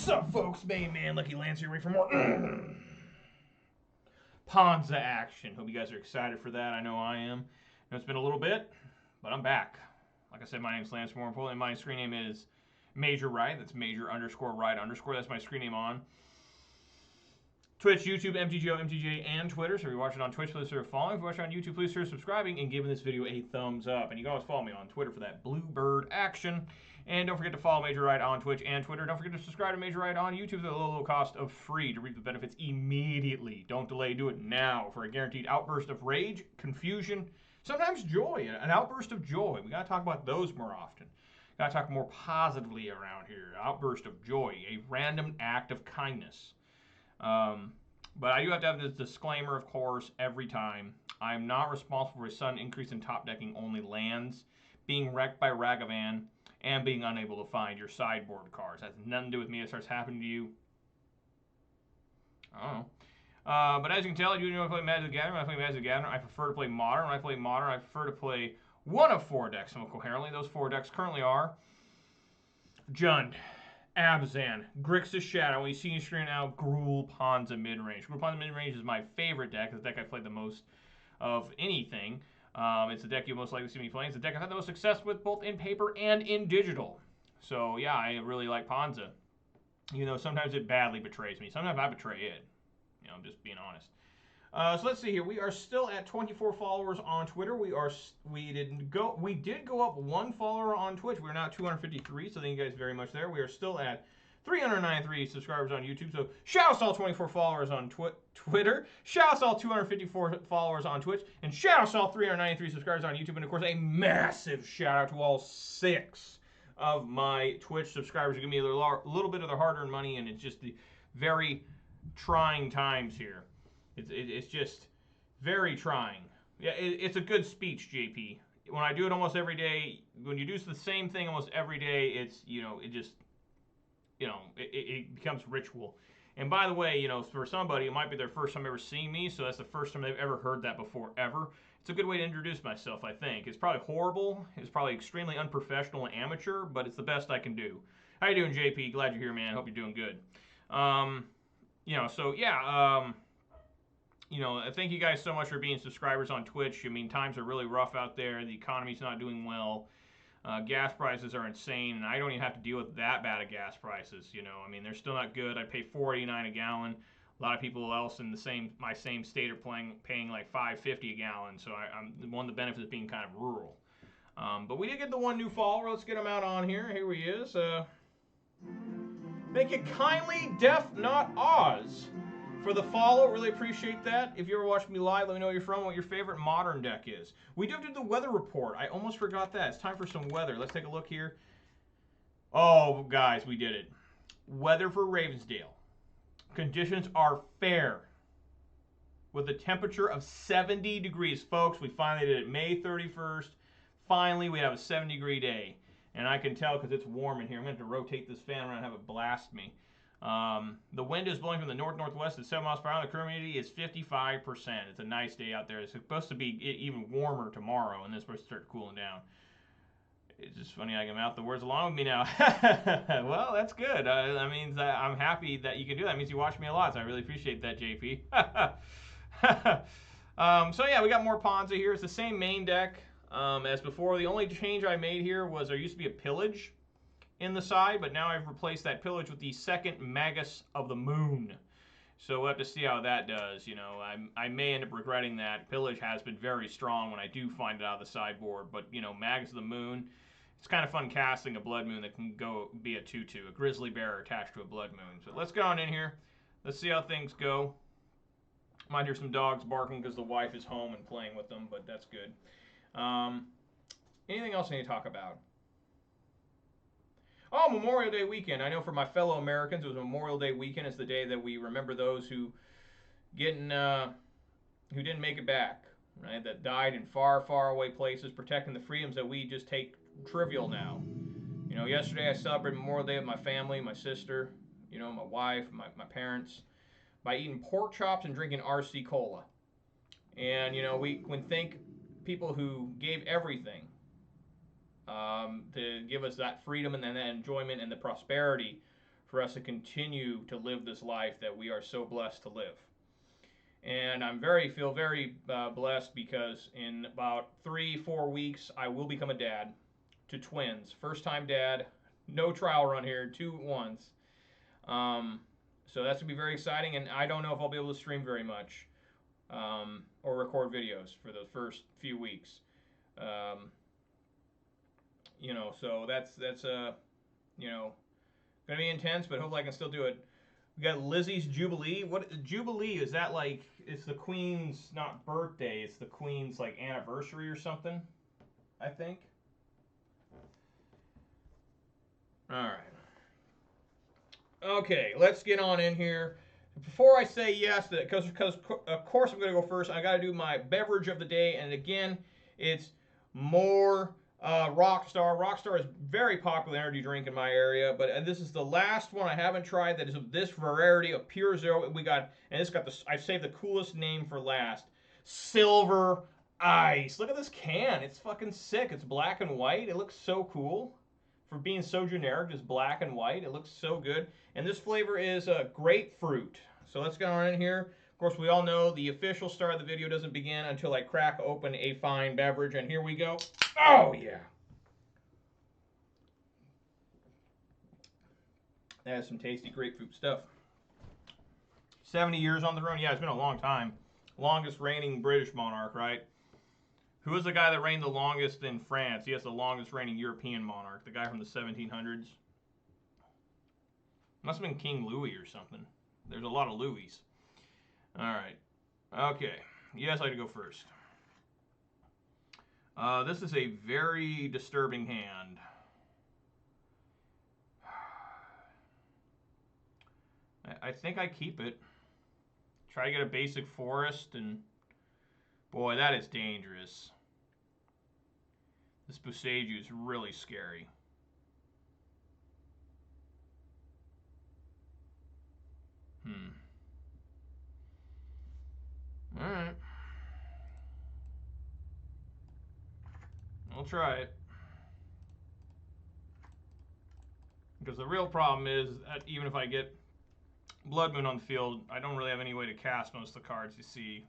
Sup, folks? Main man, Lucky Lancer, ready for more Ponza action. Hope you guys are excited for that. I know I am. I know it's been a little bit, but I'm back. Like I said, my name's Lance. More importantly, my screen name is Major Right. That's Major_Right_. That's my screen name on Twitch, YouTube, MTGO, MTJ, and Twitter. So if you're watching on Twitch, please consider following. If you're watching on YouTube, please consider subscribing and giving this video a thumbs up. And you can always follow me on Twitter for that Bluebird action. And don't forget to follow Major Right on Twitch and Twitter. Don't forget to subscribe to Major Right on YouTube at a low cost of free to reap the benefits immediately. Don't delay. Do it now for a guaranteed outburst of rage, confusion, sometimes joy. An outburst of joy. We got to talk about those more often. Got to talk more positively around here. Outburst of joy. A random act of kindness. But I do have to have this disclaimer, of course, every time. I am not responsible for a sudden increase in top decking only lands, being wrecked by Ragavan, and being unable to find your sideboard cards. That has nothing to do with me. It starts happening to you. I don't know. But as you can tell, I do know I play Magic the Gathering. When I play Magic the Gathering, I prefer to play Modern. When I play Modern, I prefer to play one of four decks somewhat coherently. Those four decks currently are Jund, Abzan, Grixis Shadow, and you see on your screen now, Gruul Ponza Midrange. Gruul Ponza Midrange is my favorite deck. It's the deck I've played the most of anything. It's the deck you'll most likely see me playing. It's the deck I've had the most success with both in paper and in digital. So yeah, I really like Ponza. You know, sometimes it badly betrays me. Sometimes I betray it. You know, I'm just being honest. So let's see here. We are still at 24 followers on Twitter. We did go up one follower on Twitch. We're now at 253. So thank you guys very much there. We are still at 393 subscribers on YouTube. So shout out to all 24 followers on Twitter. Shout out to all 254 followers on Twitch. And shout out to all 393 subscribers on YouTube. And of course, a massive shout out to all 6 of my Twitch subscribers who give me a little bit of their hard-earned money. And it's just the very trying times here. It's just very trying. Yeah, it's a good speech, JP. When I do it almost every day, when you do the same thing almost every day, it's, you know, it just, you know, it becomes ritual. And by the way, you know, for somebody, it might be their first time ever seeing me, so that's the first time they've ever heard that before, ever. It's a good way to introduce myself, I think. It's probably horrible. It's probably extremely unprofessional and amateur, but it's the best I can do. How you doing, JP? Glad you're here, man. Hope you're doing good. You know, so yeah, you know, thank you guys so much for being subscribers on Twitch. I mean, times are really rough out there. The economy's not doing well. Gas prices are insane, and I don't even have to deal with that bad of gas prices. You know, I mean, they're still not good. I pay $4.89 a gallon. A lot of people else in my same state are paying like $5.50 a gallon. So I'm one of the benefits of being kind of rural. But we did get the one new follower. Let's get him out on here. Here he is. Thank you kindly, Def Not Oz, for the follow. Really appreciate that. If you ever watch me live, let me know where you're from, what your favorite modern deck is. We do do the weather report. I almost forgot that. It's time for some weather. Let's take a look here. Oh, guys, we did it. Weather for Ravensdale. Conditions are fair with a temperature of 70 degrees. Folks, we finally did it. May 31st. Finally, we have a 70-degree day. And I can tell because it's warm in here. I'm going to have to rotate this fan around and have it blast me. The wind is blowing from the north-northwest at 7 miles per hour. The current humidity is 55%. It's a nice day out there. It's supposed to be even warmer tomorrow, and then it's supposed to start cooling down. It's just funny I can mouth the words along with me now. Well, that's good. That means I'm happy that you can do that. It means you watch me a lot, so I really appreciate that, JP. So yeah, we got more Ponza here. It's the same main deck as before. The only change I made here was there used to be a pillage in the side, but now I've replaced that pillage with the second Magus of the Moon. So we'll have to see how that does. You know, I may end up regretting that. Pillage has been very strong when I do find it out of the sideboard, but, you know, Magus of the Moon, it's kind of fun casting a Blood Moon that can go be a 2/2, a Grizzly Bear attached to a Blood Moon. So let's get on in here. Let's see how things go. Might hear some dogs barking because the wife is home and playing with them, but that's good. Anything else I need to talk about? Oh, Memorial Day weekend. I know for my fellow Americans, it was Memorial Day weekend. It's the day that we remember those who didn't make it back, right? That died in far, far away places, protecting the freedoms that we just take trivial now. You know, yesterday I celebrated Memorial Day with my family, my sister, you know, my wife, my parents, by eating pork chops and drinking RC Cola. And, you know, we can thank people who gave everything to give us that freedom and that enjoyment and the prosperity for us to continue to live this life that we are so blessed to live. And I'm feel very blessed because in about 3-4 weeks, I will become a dad to twins. First time dad, no trial run here, 2 at once. So that's going to be very exciting, and I don't know if I'll be able to stream very much or record videos for the first few weeks. You know, so that's you know, going to be intense, but hopefully I can still do it. We got Lizzie's Jubilee. What Jubilee is that like? It's the Queen's not birthday. It's the Queen's like anniversary or something, I think. All right. Okay, let's get on in here. Before I say yes, because of course I'm going to go first, I got to do my beverage of the day, and again, it's more Rockstar. Rockstar is very popular energy drink in my area, but this is the last one I haven't tried that is of this rarity of Pure Zero. We got, and it's got I saved the coolest name for last. Silver Ice. Look at this can. It's fucking sick. It's black and white. It looks so cool. For being so generic, just black and white. It looks so good. And this flavor is grapefruit. So let's get on in here. Of course, we all know the official start of the video doesn't begin until I crack open a fine beverage. And here we go. Oh, yeah. That is some tasty grapefruit stuff. 70 years on the throne. Yeah, it's been a long time. Longest reigning British monarch, right? Who is the guy that reigned the longest in France? He has the longest reigning European monarch. The guy from the 1700s. Must have been King Louis or something. There's a lot of Louis. Alright. Okay. You guys like to go first. This is a very disturbing hand. I think I keep it. Try to get a basic forest, and boy, that is dangerous. This Boussaiju is really scary. Alright. I'll try it. Because the real problem is that even if I get Blood Moon on the field, I don't really have any way to cast most of the cards you see.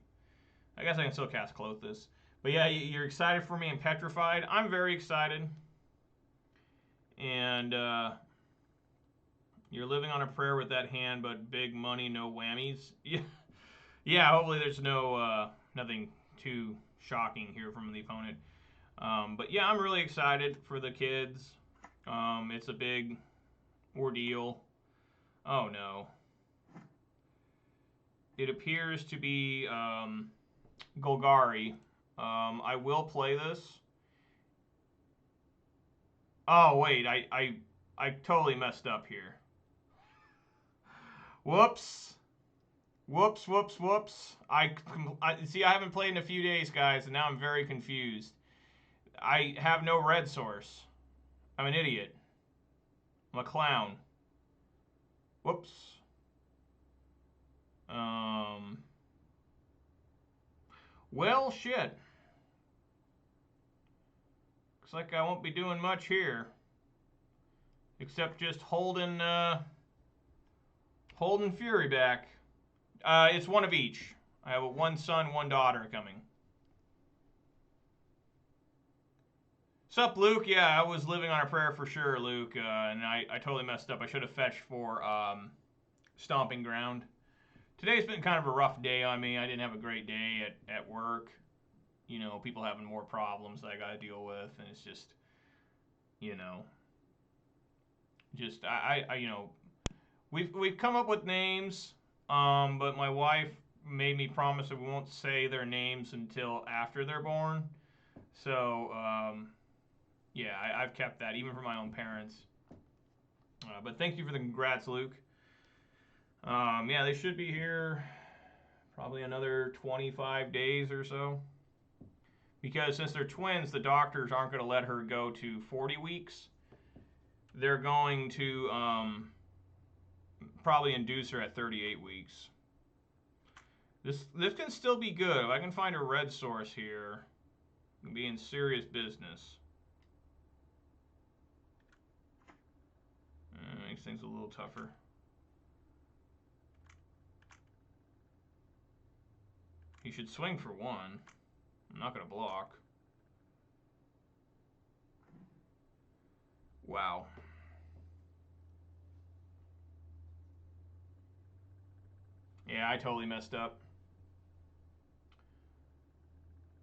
I guess I can still cast Klothys. But yeah, you're excited for me and Petrified. I'm very excited. And you're living on a prayer with that hand, but big money, no whammies. Yeah, yeah. Hopefully there's no nothing too shocking here from the opponent. But yeah, I'm really excited for the kids. It's a big ordeal. Oh no. It appears to be Golgari. I will play this. Oh wait, I totally messed up here. Whoops. Whoops, whoops, whoops. I see, I haven't played in a few days, guys, and now I'm very confused. I have no red source. I'm an idiot. I'm a clown. Whoops. Well, shit. Looks like I won't be doing much here. Except just holding Fury back. It's one of each. I have a 1 son, 1 daughter coming. Sup, Luke? Yeah, I was living on a prayer for sure, Luke. And I totally messed up. I should have fetched for Stomping Ground. Today's been kind of a rough day on me. I didn't have a great day at work. You know, people having more problems that I got to deal with. And it's just, you know, just, you know, we've come up with names, but my wife made me promise that we won't say their names until after they're born. So, yeah, I've kept that, even for my own parents. But thank you for the congrats, Luke. Yeah, they should be here probably another 25 days or so. Because since they're twins, the doctors aren't going to let her go to 40 weeks. They're going to probably induce her at 38 weeks. This can still be good. If I can find a red source here, I'll be in serious business. Makes things thing's a little tougher. He should swing for 1. I'm not going to block. Wow. Yeah, I totally messed up.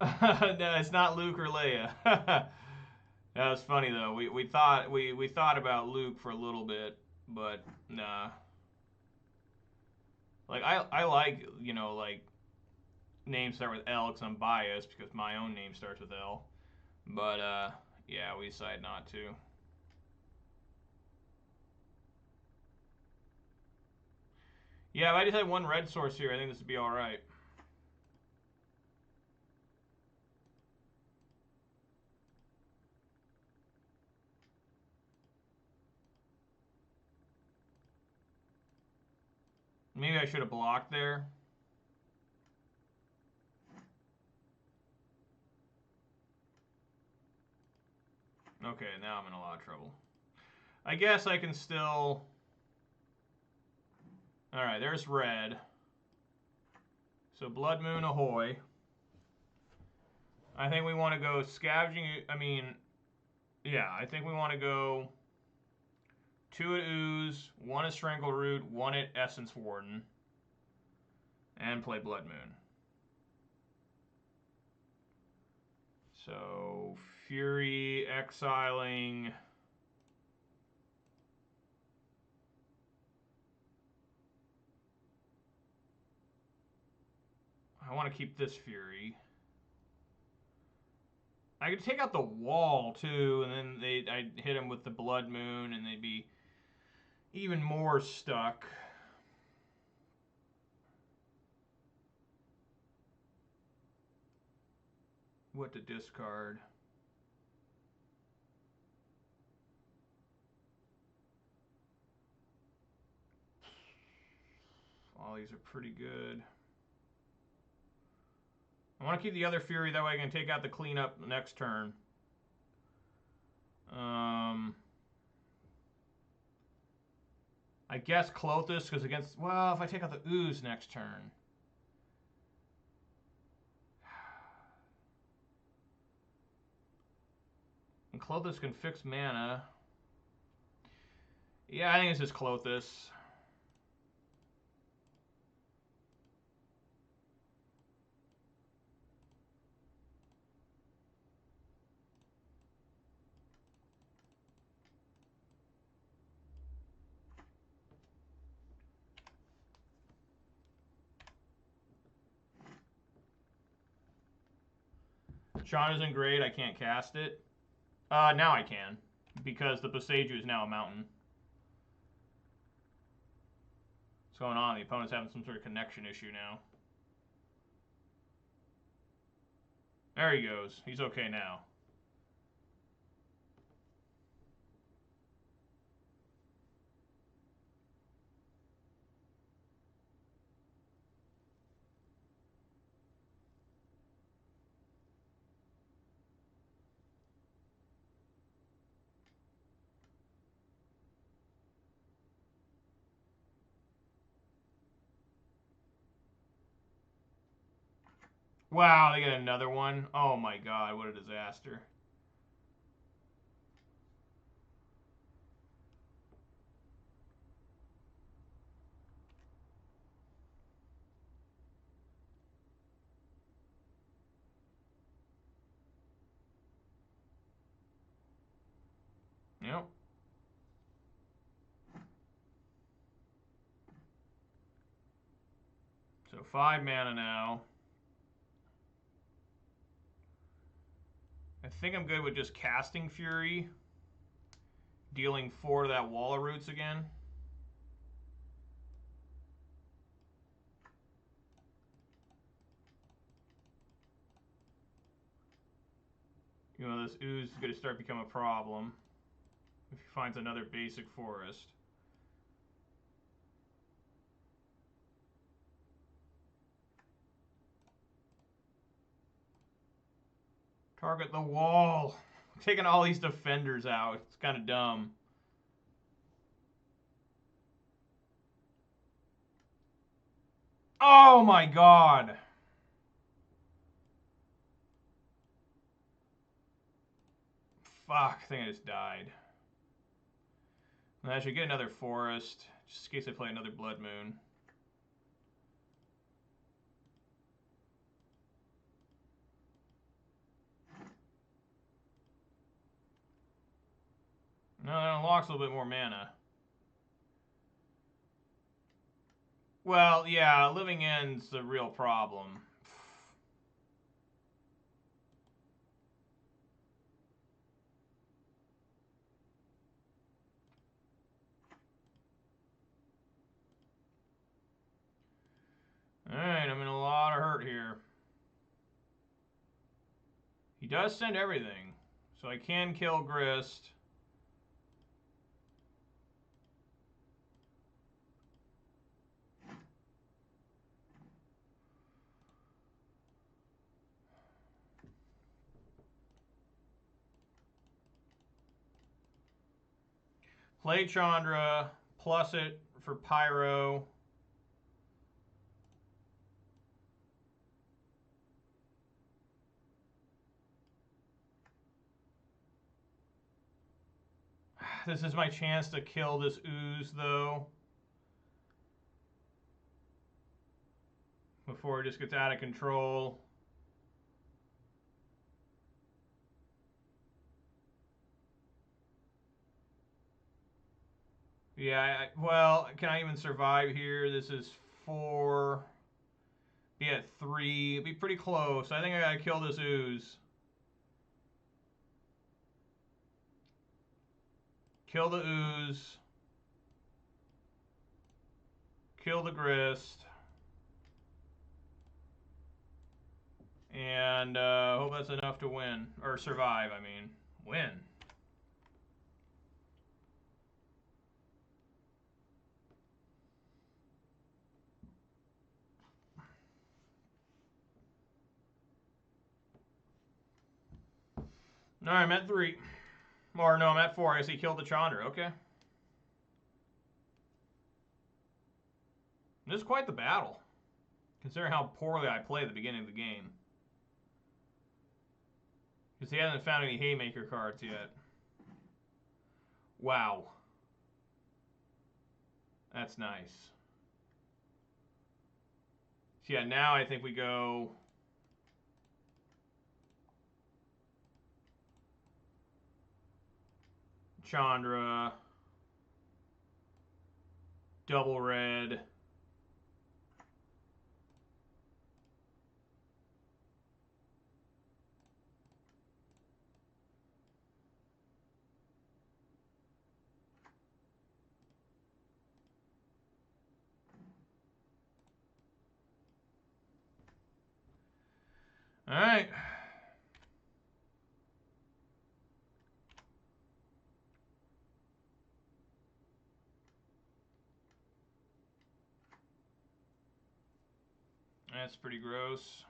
No, it's not Luke or Leia. That was funny though. We thought about Luke for a little bit, but nah. Like I like, you know, like names start with L because I'm biased because my own name starts with L. But yeah, we decided not to. Yeah, if I just had one red source here, I think this would be all right. Maybe I should have blocked there. Okay, now I'm in a lot of trouble. I guess I can still... Alright, there's red. So Blood Moon ahoy. I think we want to go scavenging... I mean, yeah, I think we want to go 2 at Ooze, 1 at Strangleroot, 1 at Essence Warden. And play Blood Moon. So, Fury, exiling... I want to keep this Fury. I could take out the wall, too, and then I'd hit him with the Blood Moon, and they'd be even more stuck. What to discard? All these are pretty good. I want to keep the other Fury, that way I can take out the cleanup next turn. I guess Klothys, because against... Well, if I take out the Ooze next turn... And Klothys can fix mana. Yeah, I think it's just Klothys. Sean isn't great. I can't cast it. Now I can, because the Boseiju is now a mountain. What's going on? The opponent's having some sort of connection issue now. There he goes. He's okay now. Wow, they get another one. Oh my god, what a disaster. Yep. So 5 mana now. I think I'm good with just casting Fury. Dealing 4 to that Wall of Roots again. You know, this Ooze is going to start becoming a problem. If he finds another basic forest. Target the wall. Taking all these defenders out. It's kind of dumb. Oh my god. Fuck, I think I just died. I should get another forest, just in case I play another Blood Moon. No, that unlocks a little bit more mana. Well, yeah, Living End's the real problem. Alright, I'm in a lot of hurt here. He does send everything, so I can kill Grist. Play Chandra, plus it for Pyro. This is my chance to kill this ooze, though. Before it just gets out of control. Yeah, well, can I even survive here? This is 4. Be at 3. Be pretty close. I think I gotta kill this ooze. Kill the ooze. Kill the Grist. And hope that's enough to win. Or survive, I mean. Win. Alright, I'm at 3. Or no, I'm at 4. I guess he killed the Chandra. Okay. This is quite the battle, considering how poorly I played at the beginning of the game. Because he hasn't found any Haymaker cards yet. Wow. That's nice. So yeah, now I think we go... Chandra. Double red. All right. That's pretty gross.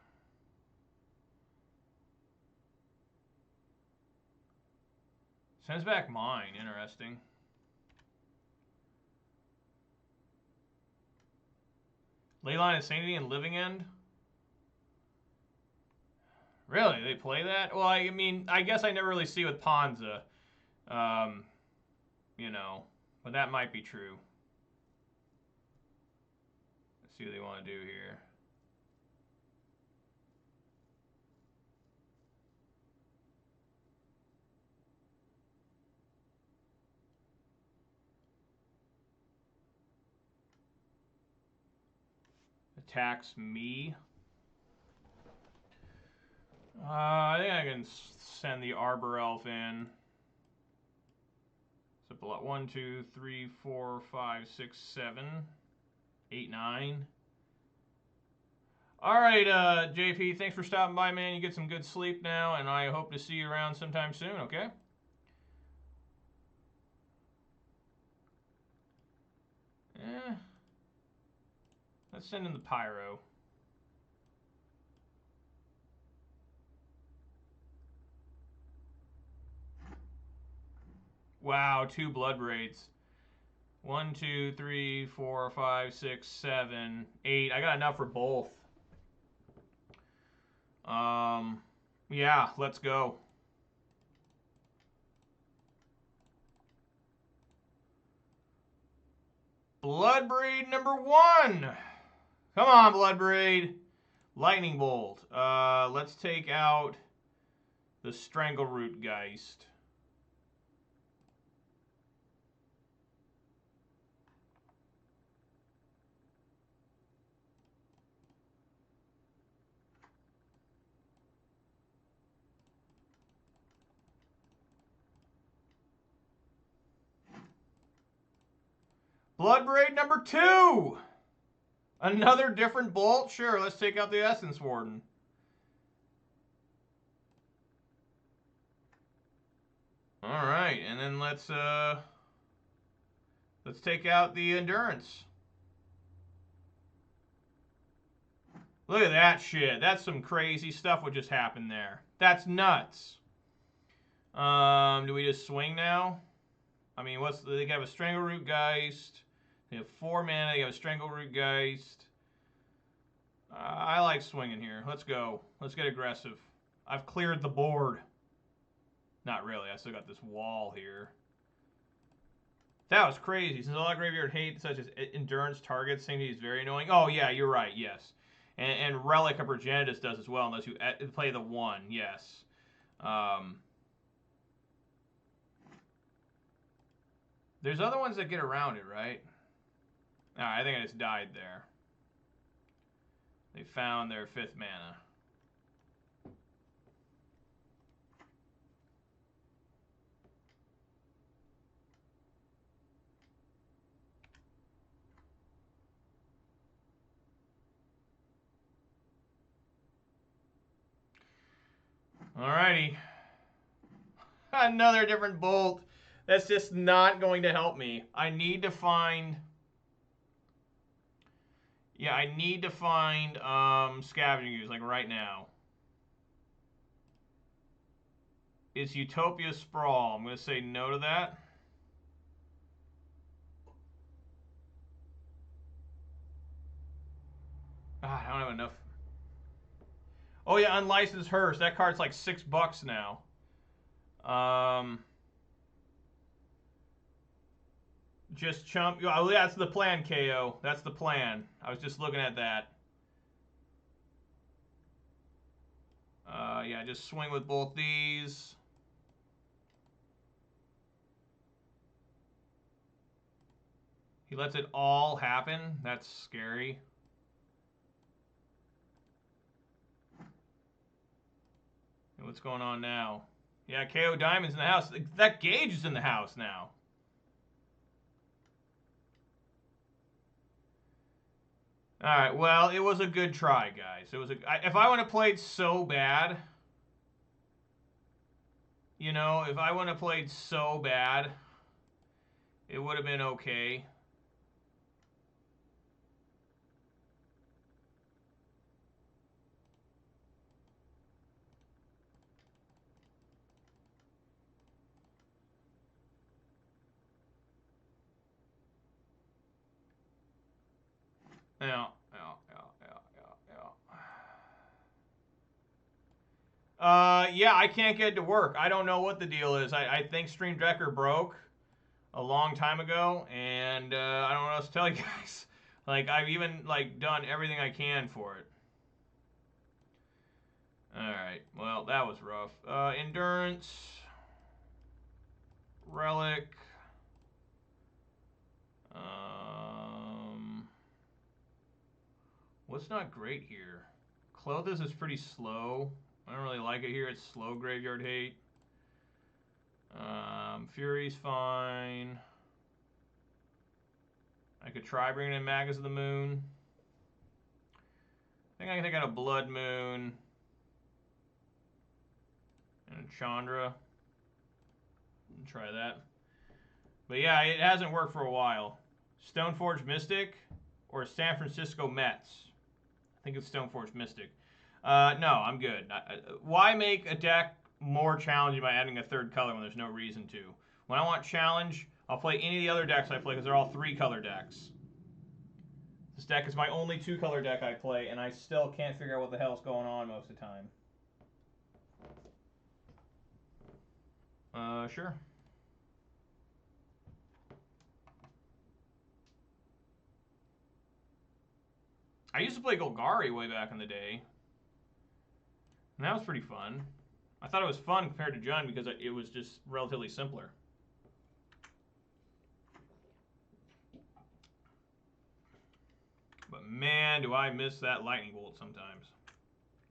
Sends back mine. Interesting. Leyline of Sanity and Living End? Really? They play that? Well, I mean, I guess I never really see with Ponza. You know, but that might be true. Let's see what they want to do here. Attacks me. I think I can send the Arbor Elf in. So 1, 2, 3, 4, 5, 6, 7, 8, 9. All right, JP, thanks for stopping by, man. You get some good sleep now, and I hope to see you around sometime soon, okay? Let's send in the Pyro. Wow, 2 Blood Raids. 1, 2, 3, 4, 5, 6, 7, 8. I got enough for both. Yeah, let's go. Bloodbreed number 1. Come on, Bloodbreed. Lightning Bolt. Let's take out the Strangleroot Geist. Bloodbraid number 2. Another different bolt? Sure, let's take out the Essence Warden. Alright, and then let's take out the Endurance. Look at that shit. That's some crazy stuff what just happened there. That's nuts. Do we just swing now? I mean, they have a Strangleroot Geist. They have 4 mana. They have a Strangleroot Geist. I like swinging here. Let's go. Let's get aggressive. I've cleared the board. Not really. I still got this wall here. That was crazy. Since all that graveyard hate, such as Endurance targets, seem to be very annoying. Oh, yeah, you're right. Yes. And Relic of Progenitus does as well, unless you play the 1. Yes. There's other ones that get around it, right? Alright, I think I just died there. They found their 5th mana. Alrighty. Another different bolt. That's just not going to help me. I need to find... Yeah, I need to find Scavenging Ooze, like right now. Is Utopia Sprawl? I'm going to say no to that. I don't have enough. Oh yeah, Unlicensed Hearse. That card's like $6 now. Just chump. Oh, that's the plan, KO. That's the plan. I was just looking at that. Yeah, just swing with both these. He lets it all happen. That's scary. And what's going on now? Yeah, KO Diamond's in the house. That Gauge is in the house now. All right, well, it was a good try, guys. It was if I would have played so bad, you know, if I would have played so bad, it would have been okay. Yeah, I can't get it to work. I don't know what the deal is. I think Stream Decker broke a long time ago, and I don't know what else to tell you guys. Like, I've even, like, done everything I can for it. Alright, well, that was rough. Endurance. Relic. What's not great here? Clothes is pretty slow. I don't really like it here. It's slow graveyard hate. Fury's fine. I could try bringing in Magus of the Moon. I think I can take out a Blood Moon. And a Chandra. Try that. But yeah, it hasn't worked for a while. Stoneforge Mystic or San Francisco Mets? I think it's Stoneforge Mystic. No, I'm good. Why make a deck more challenging by adding a 3rd color when there's no reason to? When I want challenge, I'll play any of the other decks I play because they're all 3-color decks. This deck is my only 2-color deck I play, and I still can't figure out what the hell's going on most of the time. Sure. I used to play Golgari way back in the day. And that was pretty fun. I thought it was fun compared to Jund because it was just relatively simpler. But man, do I miss that lightning bolt sometimes.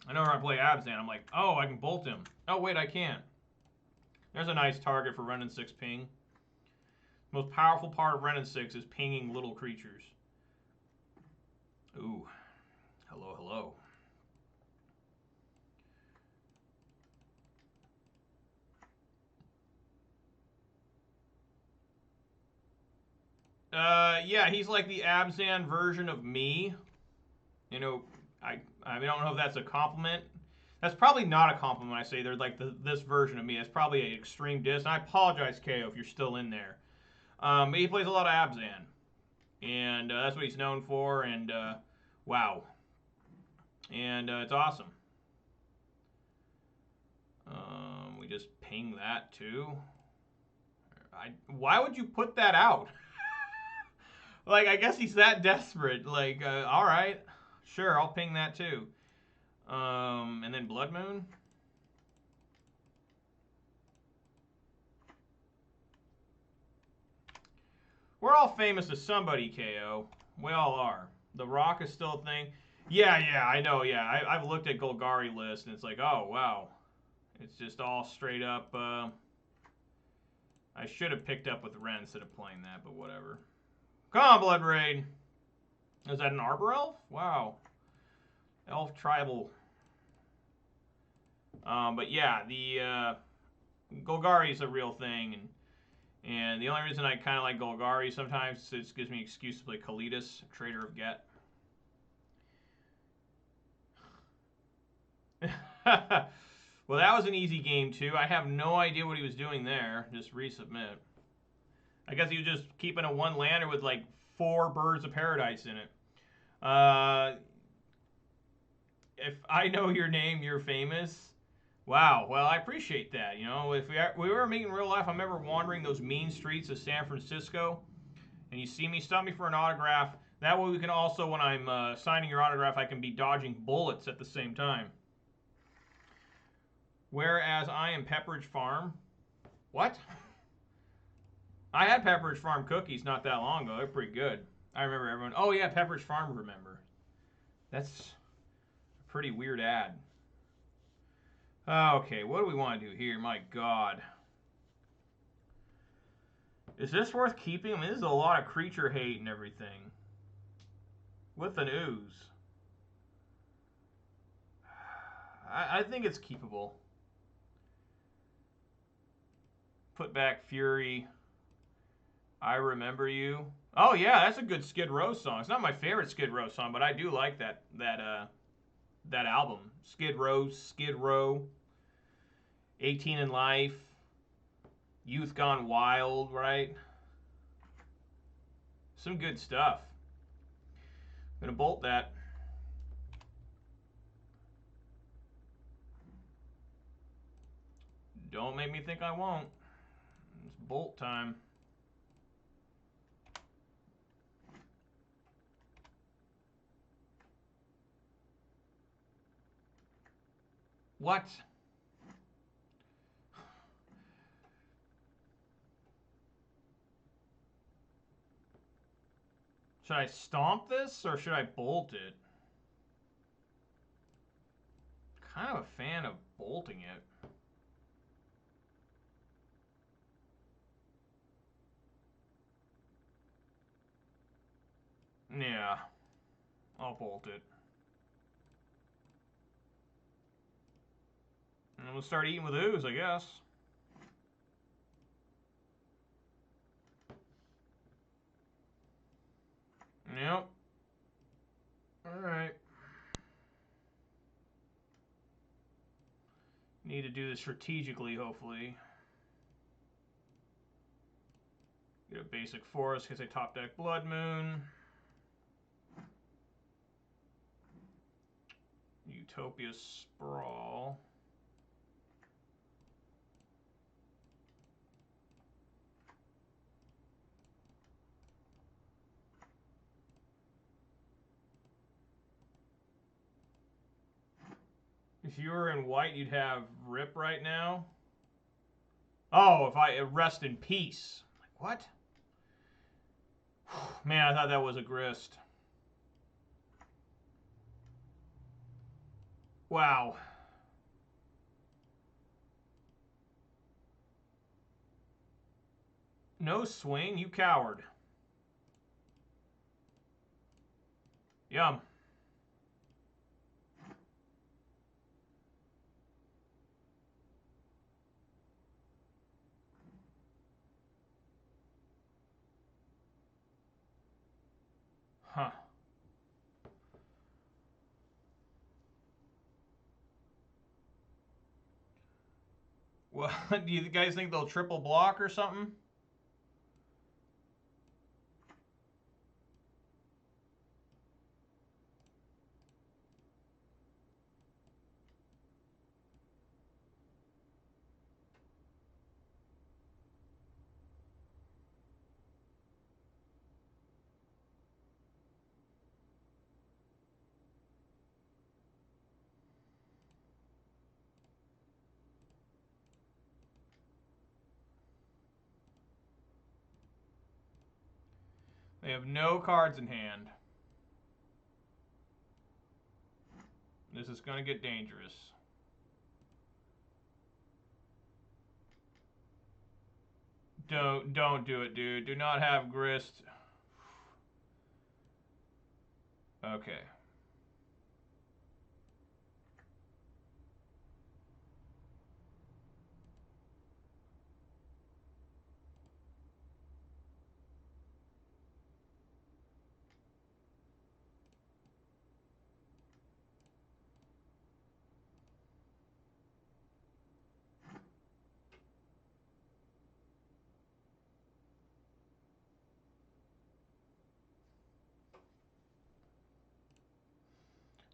I know when I play Abzan, I'm like, oh, I can bolt him. Oh, wait, I can't. There's a nice target for Ren and 6 ping. The most powerful part of Ren and 6 is pinging little creatures. Ooh. Hello, hello. Yeah, he's like the Abzan version of me. You know, I don't know if that's a compliment. That's probably not a compliment. I say they're like this version of me. It's probably an extreme diss. And I apologize, KO, if you're still in there. But he plays a lot of Abzan, and that's what he's known for. And wow, and it's awesome. We just ping that too. Why would you put that out? Like, I guess he's that desperate. Like, all right, sure, I'll ping that too. And then Blood Moon. We're all famous to somebody, KO. We all are. The Rock is still a thing. Yeah, I know, yeah. I've looked at Golgari list, and it's like, oh, wow. It's just all straight up. I should have picked up with Ren instead of playing that, but whatever. Come on, Blood Raid. Is that an Arbor Elf? Wow. Elf Tribal. But yeah, the Golgari is a real thing, and the only reason I kind of like Golgari sometimes is it gives me an excuse to play Kalidas, Trader of Get. Well, that was an easy game too. I have no idea what he was doing there. Just resubmit. I guess he was just keeping a 1-lander with like 4 Birds of Paradise in it. If I know your name, you're famous. Wow. Well, I appreciate that. You know, if we were meeting in real life, I'm ever wandering those mean streets of San Francisco, and you see me, stop me for an autograph. That way we can also, when I'm signing your autograph, I can be dodging bullets at the same time. Whereas I am Pepperidge Farm. What? I had Pepperidge Farm cookies not that long ago. They're pretty good. I remember everyone. Oh, yeah, Pepperidge Farm, remember. That's a pretty weird ad. Okay, what do we want to do here? My God. Is this worth keeping? I mean, this is a lot of creature hate and everything. With an ooze. I think it's keepable. Put back Fury. I Remember You. Oh yeah, that's a good Skid Row song. It's not my favorite Skid Row song, but I do like that album. Skid Row. 18 in Life. Youth Gone Wild, right? Some good stuff. I'm gonna bolt that. Don't make me think I won't. It's bolt time. What? Should I stomp this or should I bolt it? Kind of a fan of bolting it. Yeah, I'll bolt it. And we'll start eating with ooze, I guess. Yep. Alright. Need to do this strategically, hopefully. Get a basic forest because I top deck Blood Moon. Utopia Sprawl. If you were in white, you'd have Rip right now. Oh, if I rest in peace. Like, what? Man, I thought that was a grist. Wow. No swing, you coward. Yum. Huh. Well, do you guys think they'll triple block or something? They have no cards in hand. This is going to get dangerous. Don't do it, dude. Do not have grist. Okay.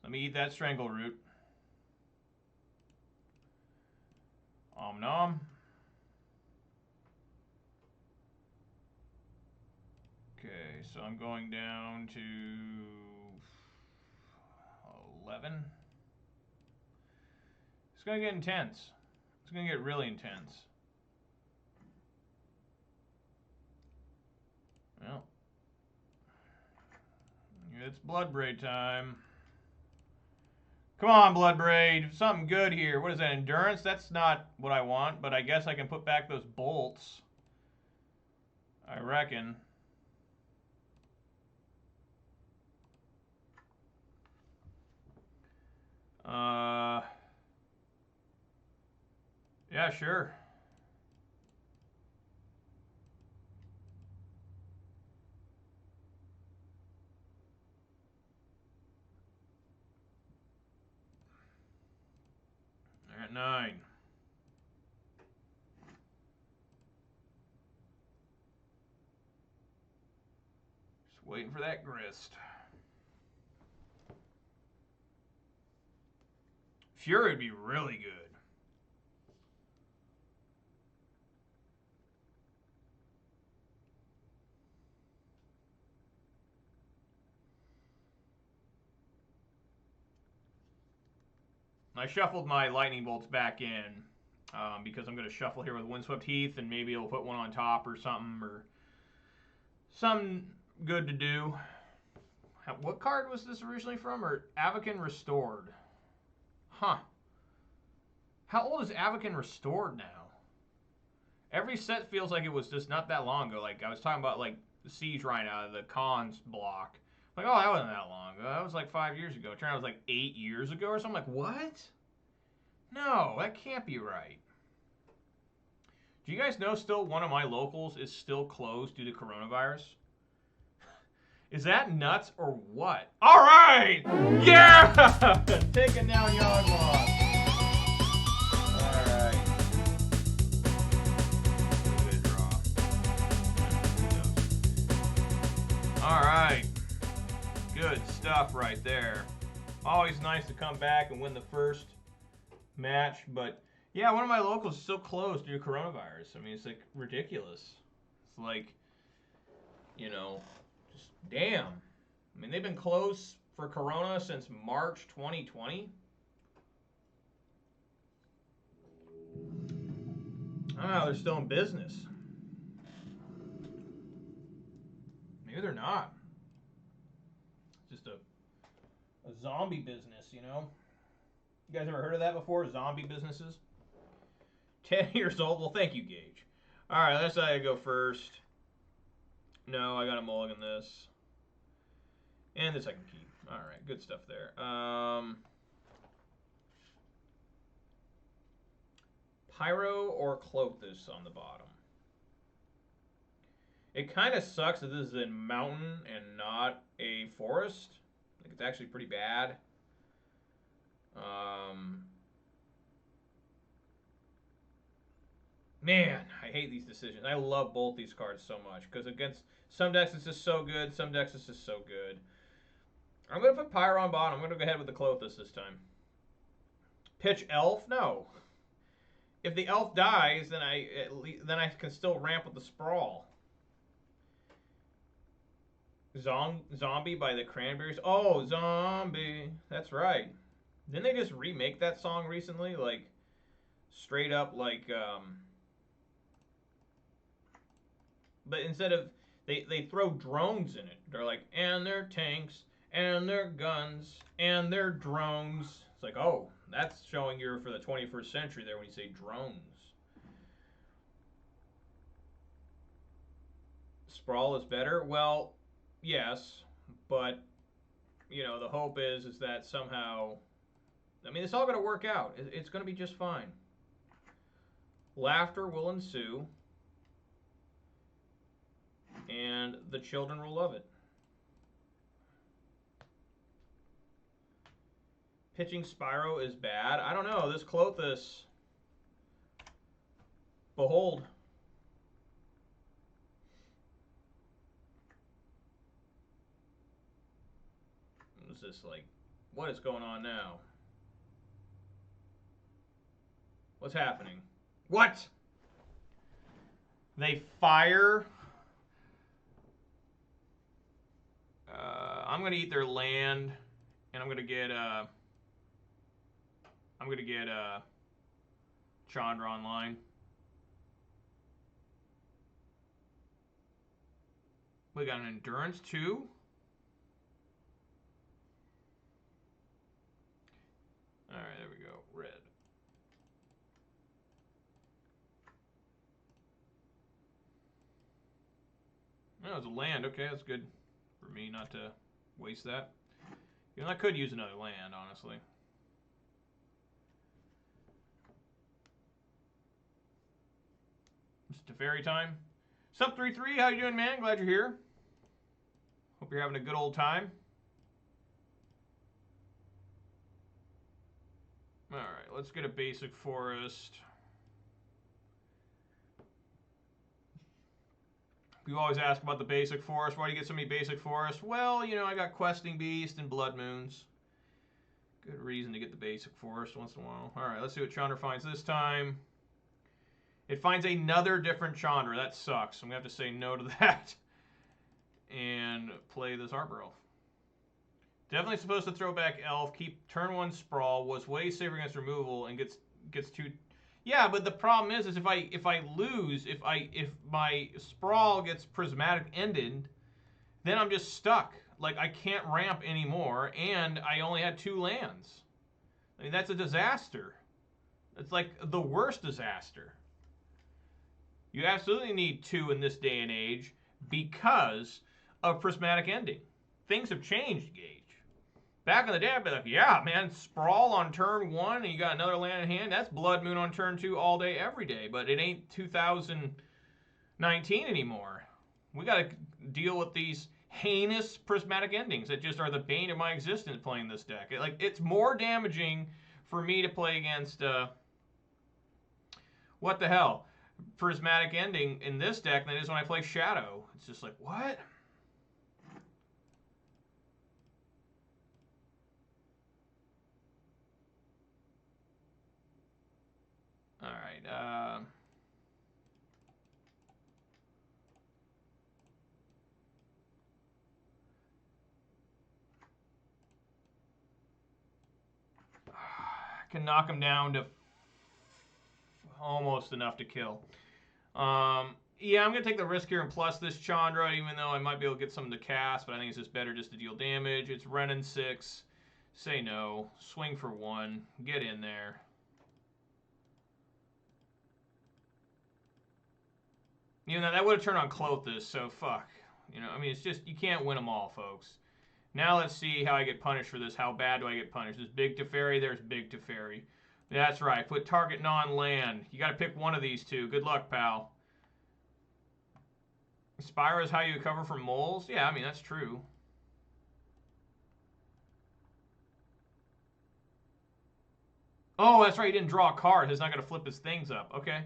Let me eat that strangle root. Om nom. Okay, so I'm going down to 11. It's going to get intense. It's going to get really intense. Well, it's Bloodbraid time. Come on, Bloodbraid. Something good here. What is that, endurance? That's not what I want, but I guess I can put back those bolts. I reckon. Yeah, sure. They're at 9. Just waiting for that grist. Fury would be really good. I shuffled my lightning bolts back in because I'm going to shuffle here with Windswept Heath, and maybe it'll put one on top or something good to do. What card was this originally from? Or Avakin Restored? Huh. How old is Avakin Restored now? Every set feels like it was just not that long ago. Like, I was talking about, like, the Siege Rhino, the Khans block. Like, oh, that wasn't that long ago. That was like 5 years ago. It turned out it was like 8 years ago or something. Like, what? No, that can't be right. Do you guys know still one of my locals is still closed due to coronavirus? Is that nuts or what? All right! Yeah! Taking down Yawgmoth. All right. Good draw. Good stuff right there. Always nice to come back and win the first match, but yeah, one of my locals is still closed due to coronavirus. I mean, it's like ridiculous. It's like, you know, just damn. I mean, they've been closed for Corona since March 2020. I don't know how they're still in business. Maybe they're not. It's just a zombie business, you know? You guys ever heard of that before? Zombie businesses? 10 years old? Well, thank you, Gage. Alright, let's say I go first. No, I got to mulligan this. And this I can keep. Alright, good stuff there. Pyro or Clothis on the bottom. It kind of sucks that this is a mountain and not a forest. Like, it's actually pretty bad. Man, I hate these decisions. I love both these cards so much because against some decks it's just so good, some decks it's just so good. I'm going to put Pyro on bottom. I'm going to go ahead with the Clothis this time. Pitch Elf? No. If the Elf dies, then I can still ramp with the Sprawl. Zombie by the Cranberries. Oh, Zombie. That's right. Didn't they just remake that song recently? Like, straight up, like, but instead of, they throw drones in it. They're like, and their tanks, and their guns, and their drones. It's like, oh, that's showing you're for the 21st century there when you say drones. Sprawl is better? Well, yes, but, you know, the hope is that somehow, I mean, it's all going to work out. It's going to be just fine. Laughter will ensue, and the children will love it. Pitching Spyro is bad. I don't know. This Clothis, behold. Is this like, what is going on now? What's happening? What? They fire? I'm gonna eat their land, and I'm gonna get Chandra online. We got an endurance too. All right, there we go. Red. Oh, it's a land. Okay, that's good for me not to waste that. You know, I could use another land, honestly. It's Teferi time. Sup 33, how you doing, man? Glad you're here. Hope you're having a good old time. All right, let's get a basic forest. You always ask about the basic forest. Why do you get so many basic forests? Well, you know, I got Questing Beast and Blood Moons. Good reason to get the basic forest once in a while. All right, let's see what Chandra finds this time. It finds another different Chandra. That sucks. I'm going to have to say no to that. And play this Arbor Elf. Definitely supposed to throw back Elf. Keep turn 1 Sprawl. Was way safer against removal and gets 2... Yeah, but the problem is if I lose, if my Sprawl gets prismatic ended, then I'm just stuck. Like, I can't ramp anymore, and I only had 2 lands. I mean, that's a disaster. It's like the worst disaster. You absolutely need 2 in this day and age because of prismatic ending. Things have changed, Gage. Back in the day, I'd be like, yeah, man, Sprawl on turn 1 and you got another land in hand. That's Blood Moon on turn 2 all day, every day. But it ain't 2019 anymore. We got to deal with these heinous prismatic endings that just are the bane of my existence playing this deck. It's more damaging for me to play against, what the hell, prismatic ending in this deck than it is when I play Shadow. It's just like, what? right. Can knock him down to almost enough to kill. Yeah, I'm going to take the risk here and plus this Chandra, even though I might be able to get something to cast, but I think it's just better just to deal damage. It's Renin 6. Say no. Swing for 1. Get in there. You know, that would have turned on Clothis, so fuck. You know, I mean, it's just, you can't win them all, folks. Now let's see how I get punished for this. How bad do I get punished? There's Big Teferi, there's Big Teferi. That's right. Put target non-land. You got to pick one of these two. Good luck, pal. Spyro is how you recover from moles? Yeah, I mean, that's true. Oh, that's right. He didn't draw a card. He's not going to flip his things up. Okay.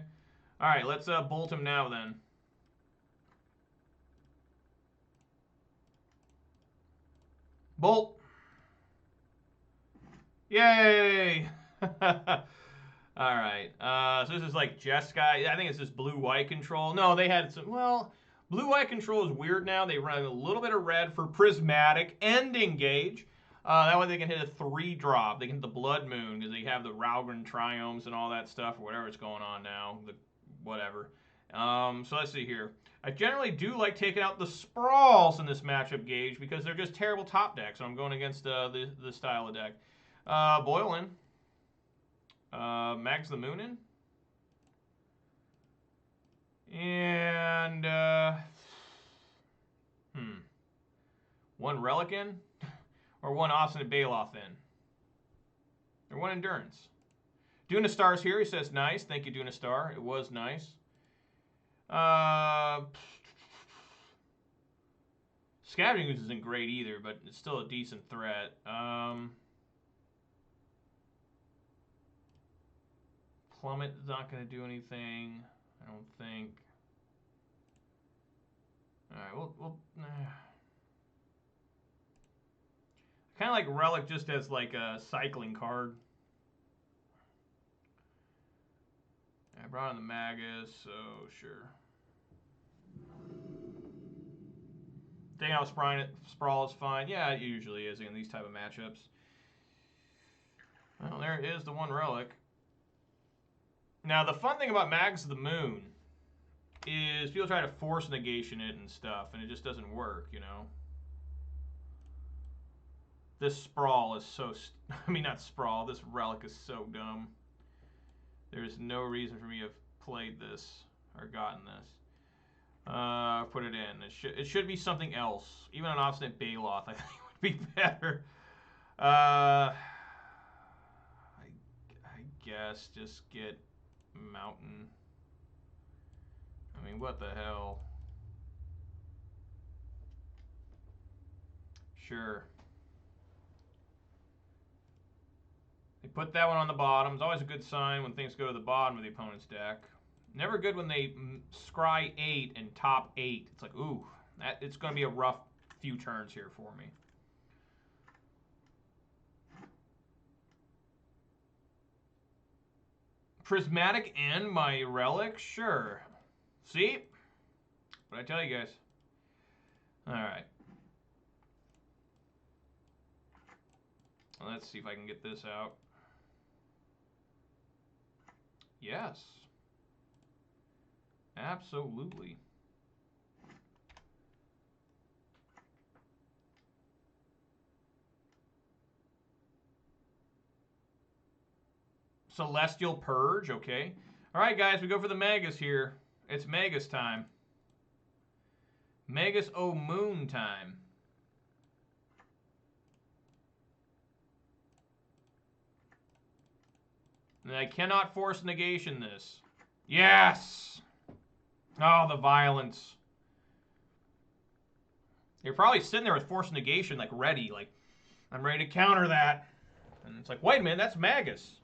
All right, let's bolt him now then. Bolt. Yay! All right. So this is like Jeskai. I think it's just blue-white control. No, they had some... Well, blue-white control is weird now. They run a little bit of red for prismatic and engage. That way they can hit a 3-drop. They can hit the Blood Moon because they have the Ralgren Triomes and all that stuff or whatever's going on now. Whatever. So let's see here. I generally do like taking out the Sprawls in this matchup gauge because they're just terrible top decks. So I'm going against the style of deck. Boylan. Mags the Moonin. And, one Relic in? Or one Obstinate Baloth in? Or one Endurance? Dunastar's here. He says, nice. Thank you, Dunastar. It was nice. Scavenging Ooze isn't great either, but it's still a decent threat. Plummet is not going to do anything, I don't think. Alright, we'll kind of like Relic just as like a cycling card. I brought in the Magus, so sure. Taking out Sprawl is fine. Yeah, it usually is in these type of matchups. Well, there is the one Relic. Now, the fun thing about Mags of the Moon is people try to force negation it and stuff, and it just doesn't work, you know? This Sprawl is so... I mean, not Sprawl. This Relic is so dumb. There is no reason for me to have played this or gotten this. Put it in. It should be something else. Even an Obstinate Baloth, I think, would be better. I guess just get Mountain. I mean, what the hell? Sure. They put that one on the bottom. It's always a good sign when things go to the bottom of the opponent's deck. Never good when they scry 8 and top 8. It's like, ooh, it's going to be a rough few turns here for me. Prismatic and my Relic? Sure. See? What I tell you guys. Alright. Let's see if I can get this out. Yes. Absolutely. Celestial Purge, okay. Alright guys, we go for the Magus here. It's Magus time. Magus O Moon time. And I cannot force negation this. Yes! Oh, the violence. You're probably sitting there with force negation, like ready, like, I'm ready to counter that. And it's like, wait a minute, that's Magus.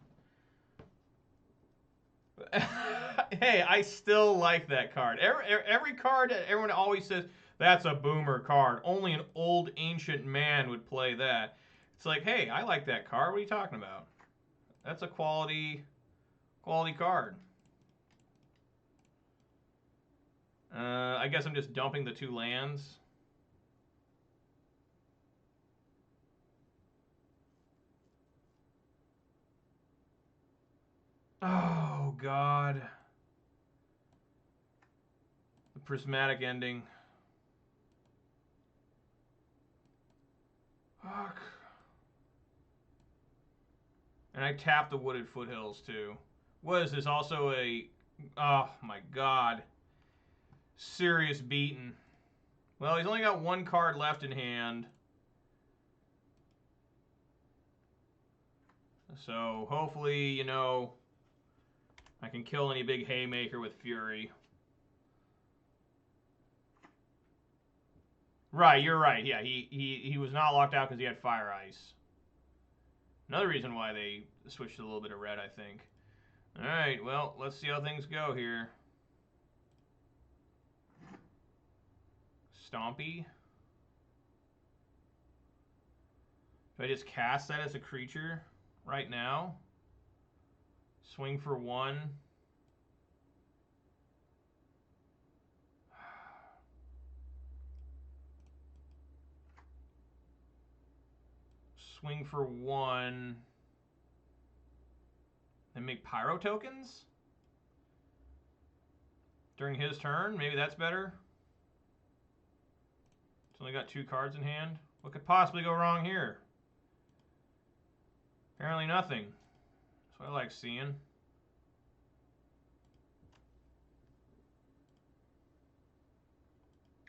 Hey, I still like that card. Every card, everyone always says, that's a boomer card. Only an old ancient man would play that. It's like, hey, I like that card. What are you talking about? That's a quality card. I guess I'm just dumping the 2 lands. Oh, God. The prismatic ending. Fuck. And I tapped the Wooded Foothills, too. What is this? Also a... Oh, my God. Serious beating. Well, he's only got 1 card left in hand. So, hopefully, you know, I can kill any big haymaker with Fury. Right, you're right. Yeah, he was not locked out because he had Fire Ice. Another reason why they switched to a little bit of red, I think. All right, well, let's see how things go here. Stompy. Do I just cast that as a creature right now? Swing for 1. Swing for 1. And make Pyro tokens? During his turn? Maybe that's better. It's only got 2 cards in hand. What could possibly go wrong here? Apparently nothing. That's what I like seeing.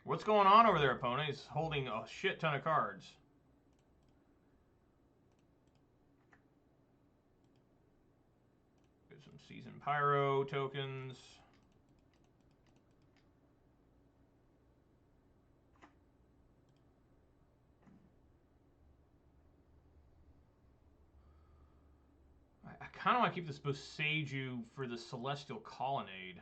What's going on over there, opponent? He's holding a shit ton of cards. Get some Seasoned Pyro tokens. I kind of want to keep this Boseiju for the Celestial Colonnade.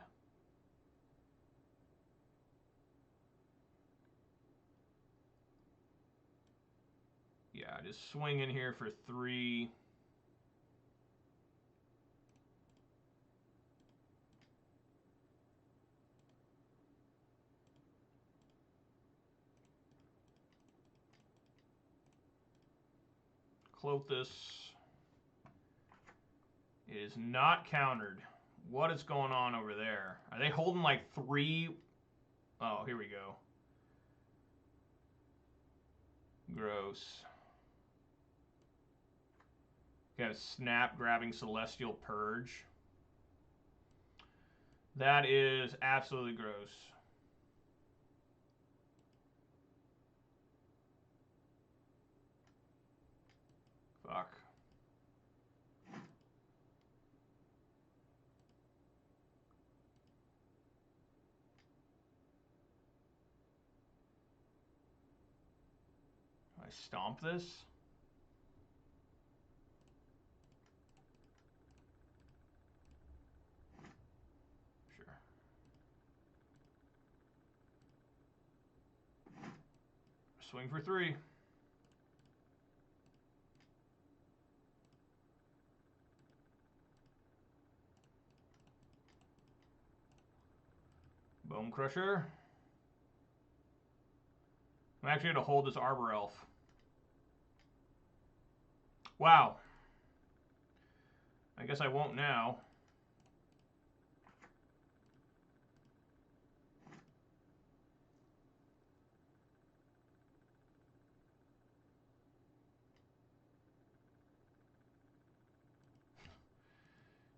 Yeah, just swing in here for 3. Clothis. It is not countered. What is going on over there? Are they holding like 3? Oh, here we go. Gross. Got a snap grabbing Celestial Purge. That is absolutely gross. Fuck. I stomp this? Sure. Swing for 3. Bone Crusher. I'm actually going to hold this Arbor Elf. Wow. I guess I won't now.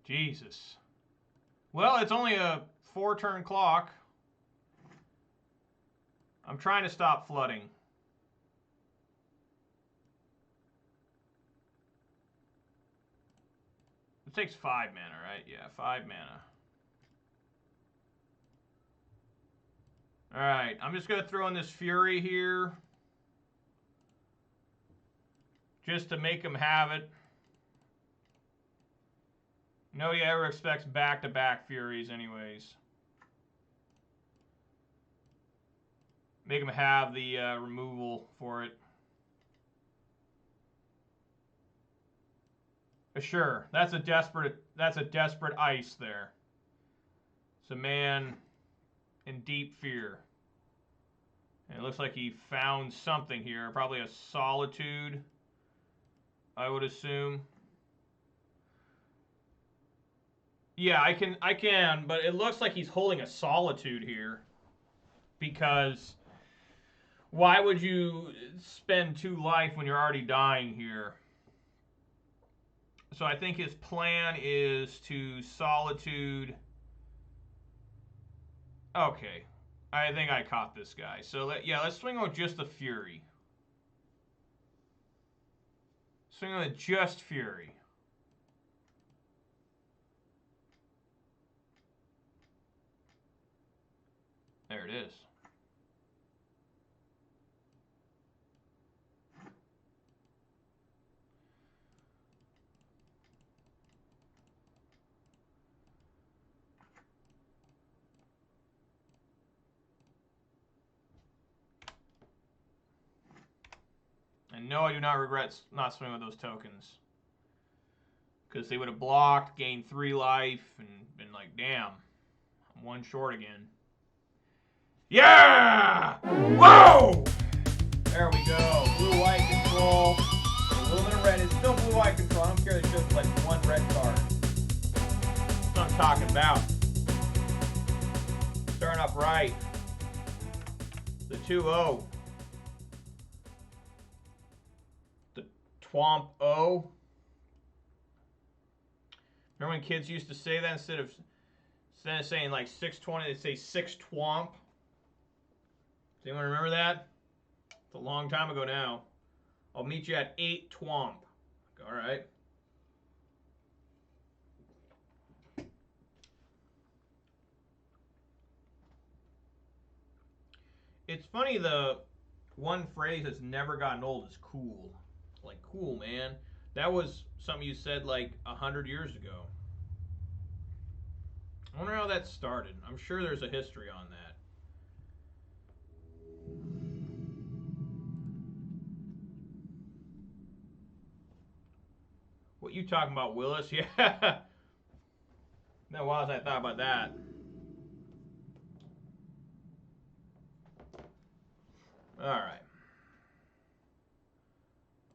Jesus. Well, it's only a 4-turn clock. I'm trying to stop flooding. It takes 5 mana, right? Yeah, 5 mana. Alright, I'm just going to throw in this Fury here. Just to make him have it. Nobody ever expects back-to-back Furies anyways. Make him have the removal for it. Sure, that's a desperate ice there. So man, in deep fear. And it looks like he found something here. Probably a solitude, I would assume. Yeah, I can, but it looks like he's holding a solitude here. Because why would you spend 2 life when you're already dying here? So I think his plan is to solitude. Okay. I think I caught this guy. So let's swing with just the Fury. Swing with just Fury. There it is. And no, I do not regret not swinging with those tokens. Because they would have blocked, gained 3 life, and been like, damn, I'm 1 short again. Yeah! Whoa! There we go. Blue-white control. A little bit of red. It's still blue-white control. I don't care. They showed like 1 red card. That's what I'm talking about. Starting up right. The 2-0. The Twomp O. Remember when kids used to say that instead of saying like 620, they'd say 6 Twomp? Does anyone remember that? It's a long time ago now. I'll meet you at 8 Twomp. All right. It's funny, the one phrase that's never gotten old is cool. Like, cool, man. That was something you said like 100 years ago. I wonder how that started. I'm sure there's a history on that. What you talking about, Willis? Yeah. No, why was I thought about that? All right.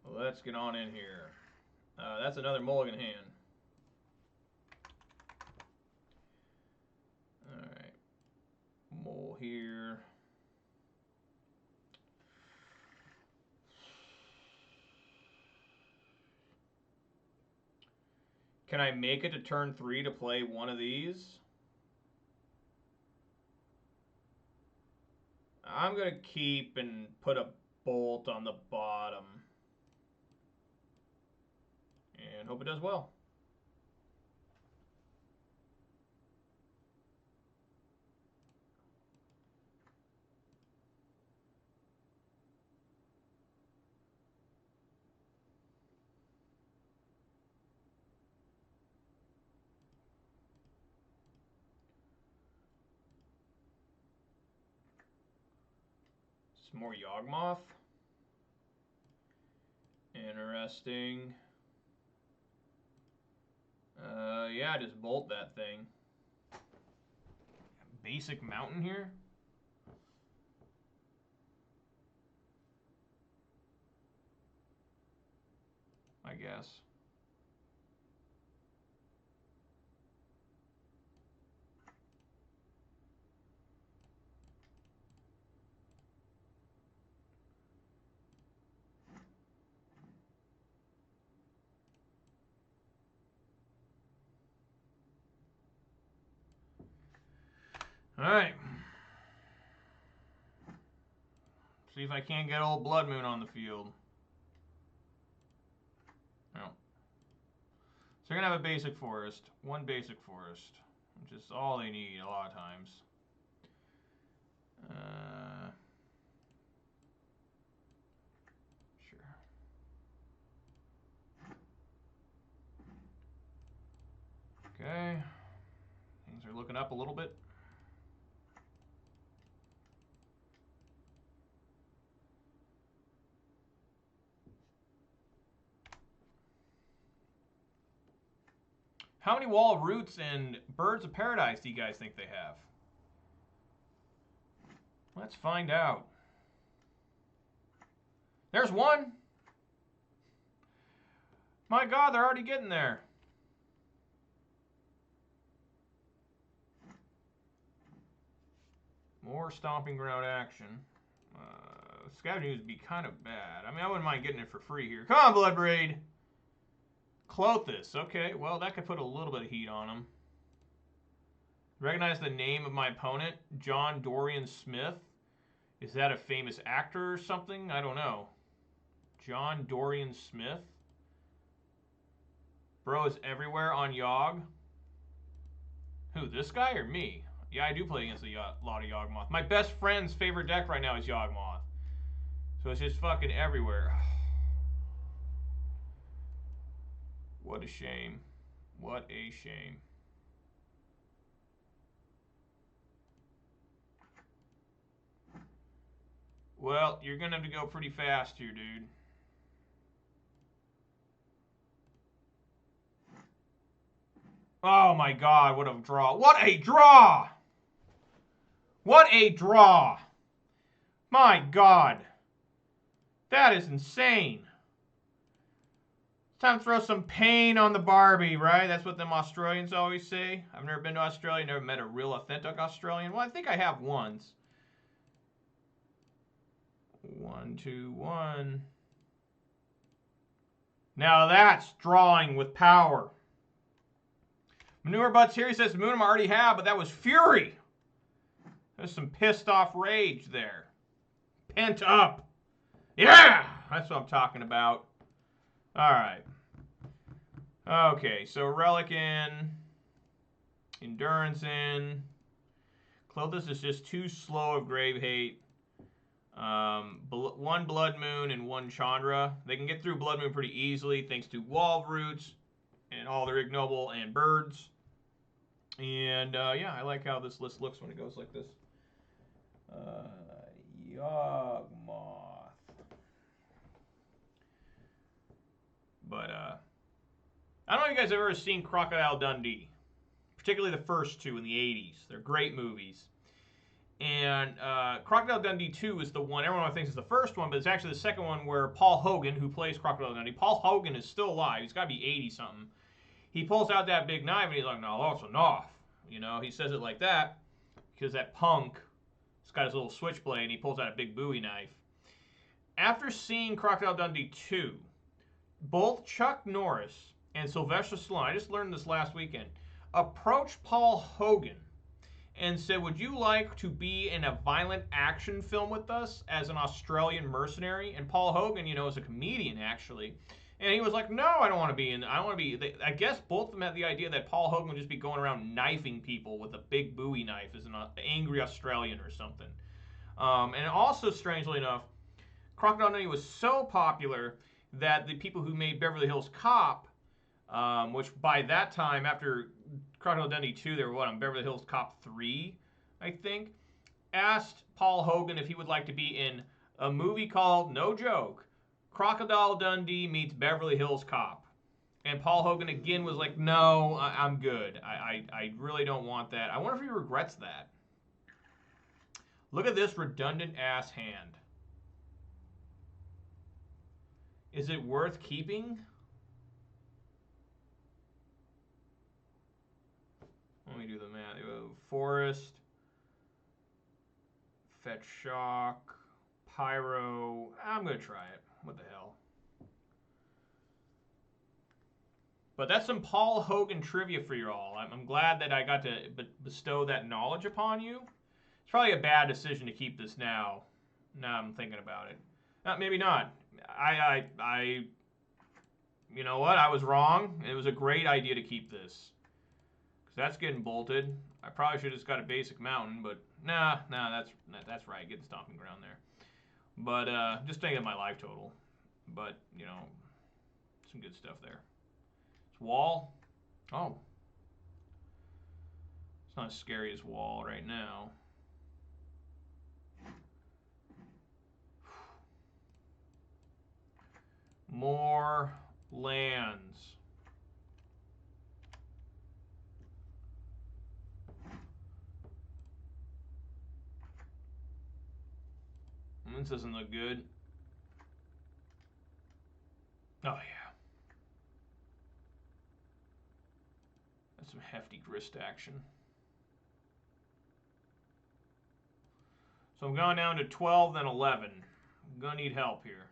Well, let's get on in here. That's another mulligan hand. All right. Mull here. Can I make it to turn 3 to play one of these? I'm going to keep and put a bolt on the bottom. And hope it does well. Some more Yawgmoth. Interesting. Yeah, just bolt that thing. Basic mountain here. I guess. All right. See if I can't get old Blood Moon on the field. No. So you're going to have a basic forest. 1 basic forest. Which is all they need a lot of times. Sure. Okay. Things are looking up a little bit. How many Wall of Roots and Birds of Paradise do you guys think they have? Let's find out. There's one. My God, they're already getting there. More stomping ground action. Scavenging would be kind of bad. I mean, I wouldn't mind getting it for free here. Come on, Bloodbraid. Clothis. Okay, well, that could put a little bit of heat on him. Recognize the name of my opponent, John Dorian Smith. Is that a famous actor or something? I don't know. John Dorian Smith. Bro is everywhere on Yawg. Who, this guy or me? Yeah, I do play against a lot of Yawgmoth. My best friend's favorite deck right now is Yawgmoth. So it's just fucking everywhere. What a shame. What a shame. Well, you're going to have to go pretty fast here, dude. Oh my God, what a draw. What a draw! What a draw! My God. That is insane. It's time to throw some pain on the Barbie, right? That's what them Australians always say. I've never been to Australia, never met a real authentic Australian. Well, I think I have once. 1, 2, 1. Now that's drawing with power. Manure Butts here, he says, Moonum I already have, but that was Fury. There's some pissed off rage there. Pent up. Yeah! That's what I'm talking about. Alright. Okay, so Relic in. Endurance in. Clothis is just too slow of Grave Hate. 1 Blood Moon and 1 Chandra. They can get through Blood Moon pretty easily thanks to Wall Roots and all their Ignoble and Birds. And yeah, I like how this list looks when it goes like this. Yawgmoth. But I don't know if you guys have ever seen Crocodile Dundee, particularly the first two in the 80s. They're great movies. And Crocodile Dundee 2 is the one everyone thinks is the first one, but it's actually the second one where Paul Hogan, who plays Crocodile Dundee, Paul Hogan is still alive. He's got to be 80-something. He pulls out that big knife and he's like, no, that's enough. You know, he says it like that because that punk has got his little switchblade and he pulls out a big Bowie knife. After seeing Crocodile Dundee 2, both Chuck Norris and Sylvester Stallone, I just learned this last weekend, approached Paul Hogan and said, would you like to be in a violent action film with us as an Australian mercenary? And Paul Hogan, you know, is a comedian, actually. And he was like, no, I don't want to be in. I don't want to be. I guess both of them had the idea that Paul Hogan would just be going around knifing people with a big Bowie knife as an angry Australian or something. And also, strangely enough, Crocodile Dundee was so popular that the people who made Beverly Hills Cop, which by that time, after Crocodile Dundee 2, they were on Beverly Hills Cop 3, I think, asked Paul Hogan if he would like to be in a movie called, no joke, Crocodile Dundee meets Beverly Hills Cop. And Paul Hogan again was like, no, I'm good. I really don't want that. I wonder if he regrets that. Look at this redundant ass hand. Is it worth keeping? Let me do the math. Forest, Fetch Shock, Pyro. I'm going to try it. What the hell? But that's some Paul Hogan trivia for you all. I'm glad that I got to bestow that knowledge upon you. It's probably a bad decision to keep this now. Now I'm thinking about it. Maybe not. You know what? I was wrong. It was a great idea to keep this. Because that's getting bolted. I probably should have just got a basic mountain, but nah, that's right. Get the stomping ground there. But just thinking of my life total. But, you know, some good stuff there. It's Wall. Oh. It's not as scary as Wall right now. More lands. This doesn't look good. Oh, yeah. That's some hefty grist action. So I'm going down to 12, then 11. I'm going to need help here.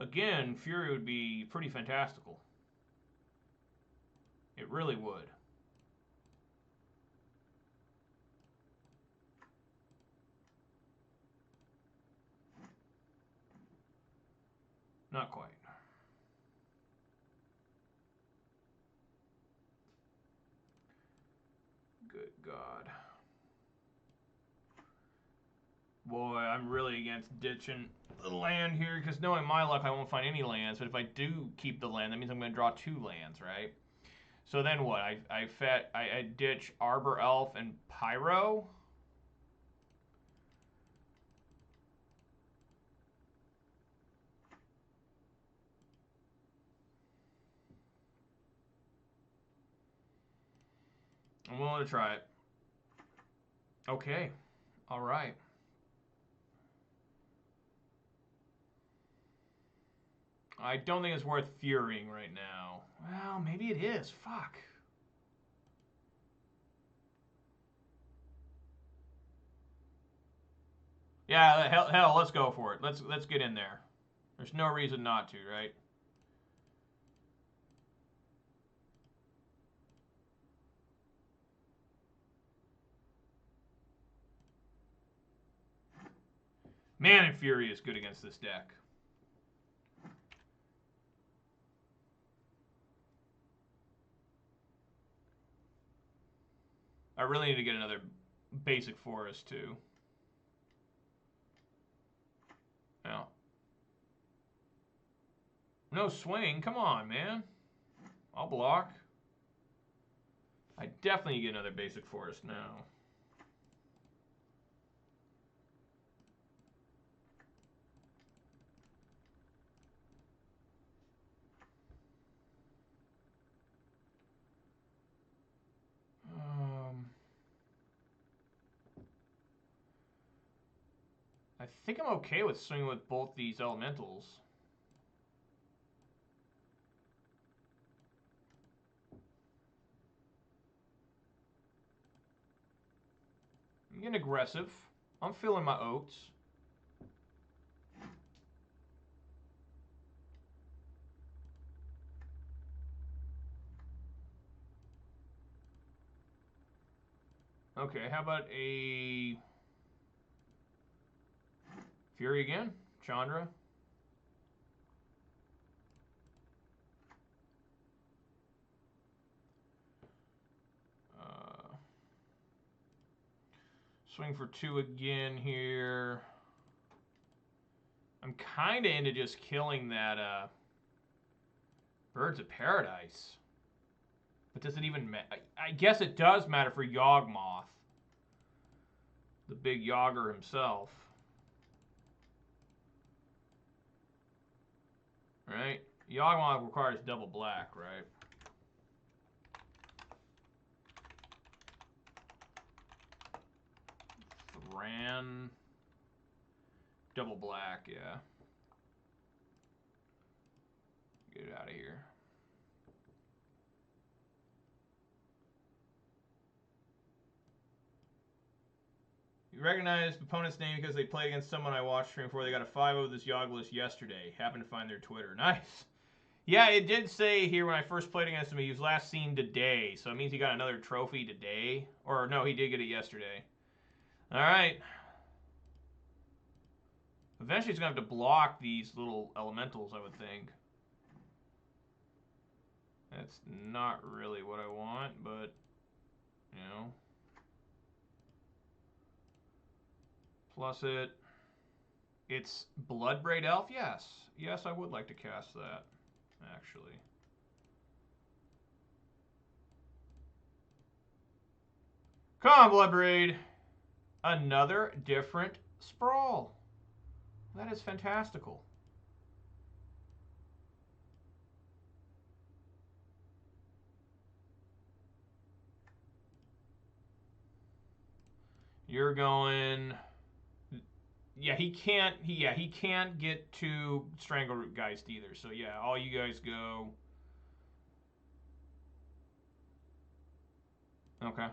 Again, Fury would be pretty fantastical. It really would. Not quite. Good God. Boy, I'm really against ditching the land here, because knowing my luck, I won't find any lands. But if I do keep the land, that means I'm going to draw 2 lands, right? So then what? I ditch Arbor Elf and Pyro. I'm willing to try it. Okay. All right. I don't think it's worth furying right now. Well, maybe it is. Fuck. Yeah, hell, let's go for it. Let's get in there. There's no reason not to, right? Man and Fury is good against this deck. I really need to get another basic forest too. Now, no swing. Come on, man. I'll block. I definitely get another basic forest now. I think I'm okay with swinging with both these elementals. I'm getting aggressive. I'm feeling my oats. Okay, how about a Fury again? Chandra? Swing for 2 again here. I'm kind of into just killing that Birds of Paradise. But does it even matter? I guess it does matter for Yawgmoth. The big Yaugr himself. Right? Yawgmoth requires double black, right? Ran. Double black, yeah. Get it out of here. You recognize the opponent's name because they played against someone I watched stream before. They got a 5-0 with this Yawgmoth yesterday. Happened to find their Twitter. Nice. Yeah, it did say here when I first played against him, he was last seen today. So it means he got another trophy today. Or no, he did get it yesterday. All right. Eventually he's going to have to block these little elementals, I would think. That's not really what I want, but, you know. Plus it. It's Bloodbraid Elf? Yes. Yes, I would like to cast that, actually. Come on, Bloodbraid. Another different sprawl. That is fantastical. You're going. Yeah, he can't. He can't get to Strangleroot Geist either. So yeah, all you guys go. Okay.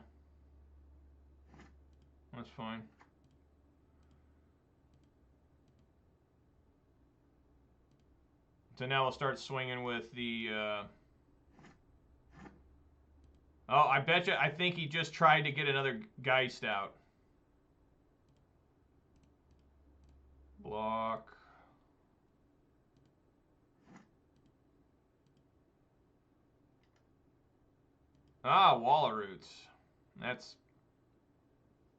That's fine. So now we'll start swinging with the. Oh, I bet you. I think he just tried to get another Geist out. Block. Ah, Wallaroots. That's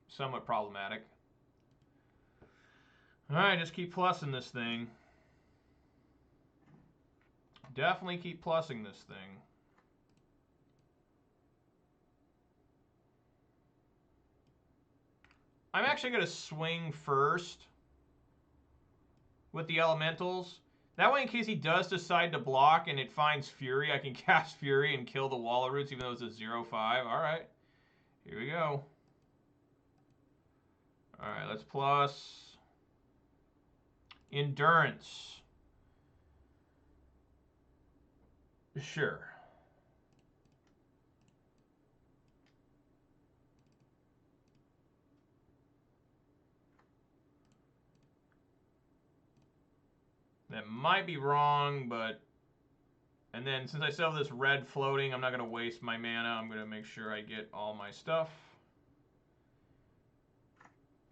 somewhat problematic. Alright, just keep plussing this thing. Definitely keep plussing this thing. I'm actually going to swing first with the elementals. That way, in case he does decide to block and it finds Fury, I can cast Fury and kill the Wallaroots, even though it's a 0-5. Alright, here we go. Alright, let's plus Endurance. Sure. That might be wrong, but... And then, since I still have this red floating, I'm not going to waste my mana. I'm going to make sure I get all my stuff.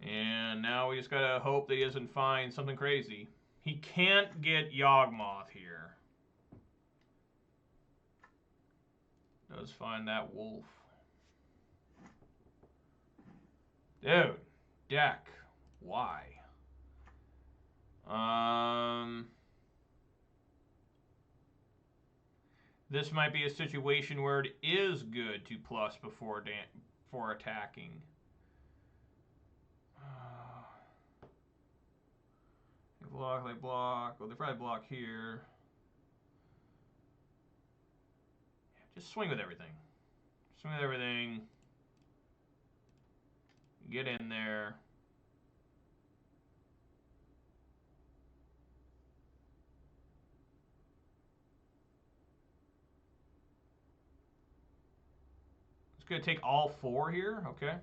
And now we just got to hope that he doesn't find something crazy. He can't get Yawgmoth here. Does find that wolf. Dude, deck. Why? This might be a situation where it is good to plus before attacking. They block, they block. Well, they probably block here. Just swing with everything. Swing with everything. Get in there. It's going to take all 4 here. Okay.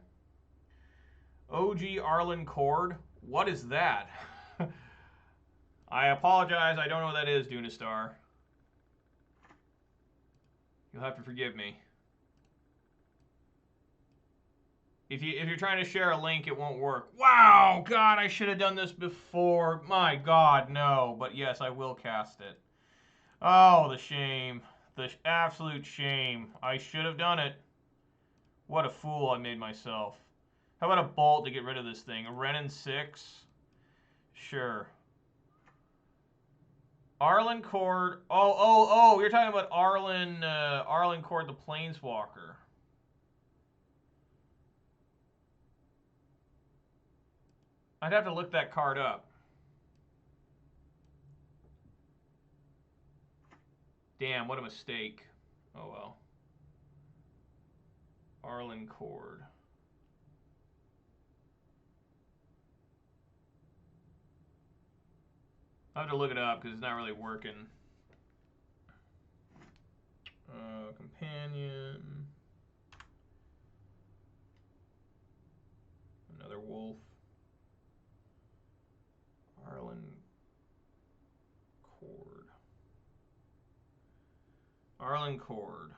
OG Arlen Cord. What is that? I apologize. I don't know what that is, Dunistar. You'll have to forgive me. If you're trying to share a link, it won't work. Wow, God, I should have done this before. My God, no. But yes, I will cast it. Oh, the shame. The absolute shame. I should have done it. What a fool I made myself. How about a bolt to get rid of this thing? A Renin 6? Sure. Arlen Cord. Oh, you're talking about Arlen Cord the Planeswalker. I'd have to look that card up. Damn, what a mistake. Oh well. Arlen Cord. I have to look it up because it's not really working. Companion. Another wolf. Arlen Cord. Arlen Cord.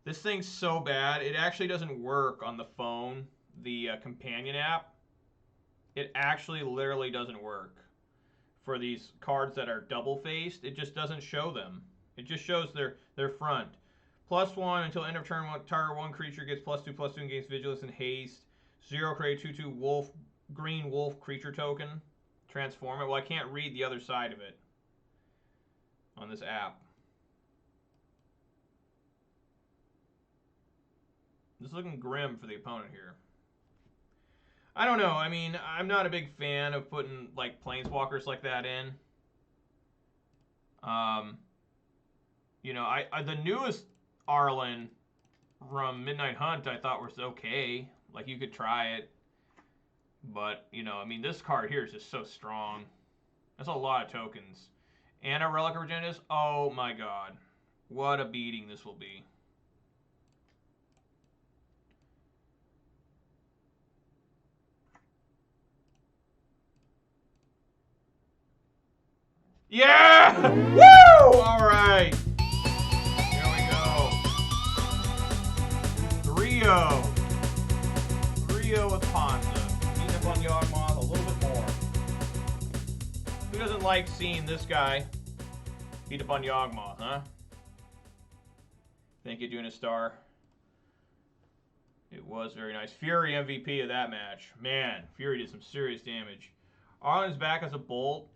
This thing's so bad. It actually doesn't work on the phone, the companion app. It actually literally doesn't work. For these cards that are double-faced, it just doesn't show them. It just shows their front. +1 until end of turn, target 1 creature gets +2/+2 and gains Vigilance and Haste. 0 create 2/2 wolf, green wolf creature token. Transform it. Well, I can't read the other side of it on this app. This is looking grim for the opponent here. I don't know. I mean, I'm not a big fan of putting, like, planeswalkers like that in. You know, the newest Arlen from Midnight Hunt I thought was okay. Like, you could try it. But, you know, I mean, this card here is just so strong. That's a lot of tokens. And a Relic of Regeneratus? Oh my god. What a beating this will be. Yeah! Woo! Alright. Here we go. 3-0. 3-0 with Ponza. Beating up on Yawgmoth a little bit more. Who doesn't like seeing this guy beat up on Yawgmoth, huh? Thank you, doing a star. It was very nice. Fury MVP of that match. Man, Fury did some serious damage. Arlen's back as a bolt.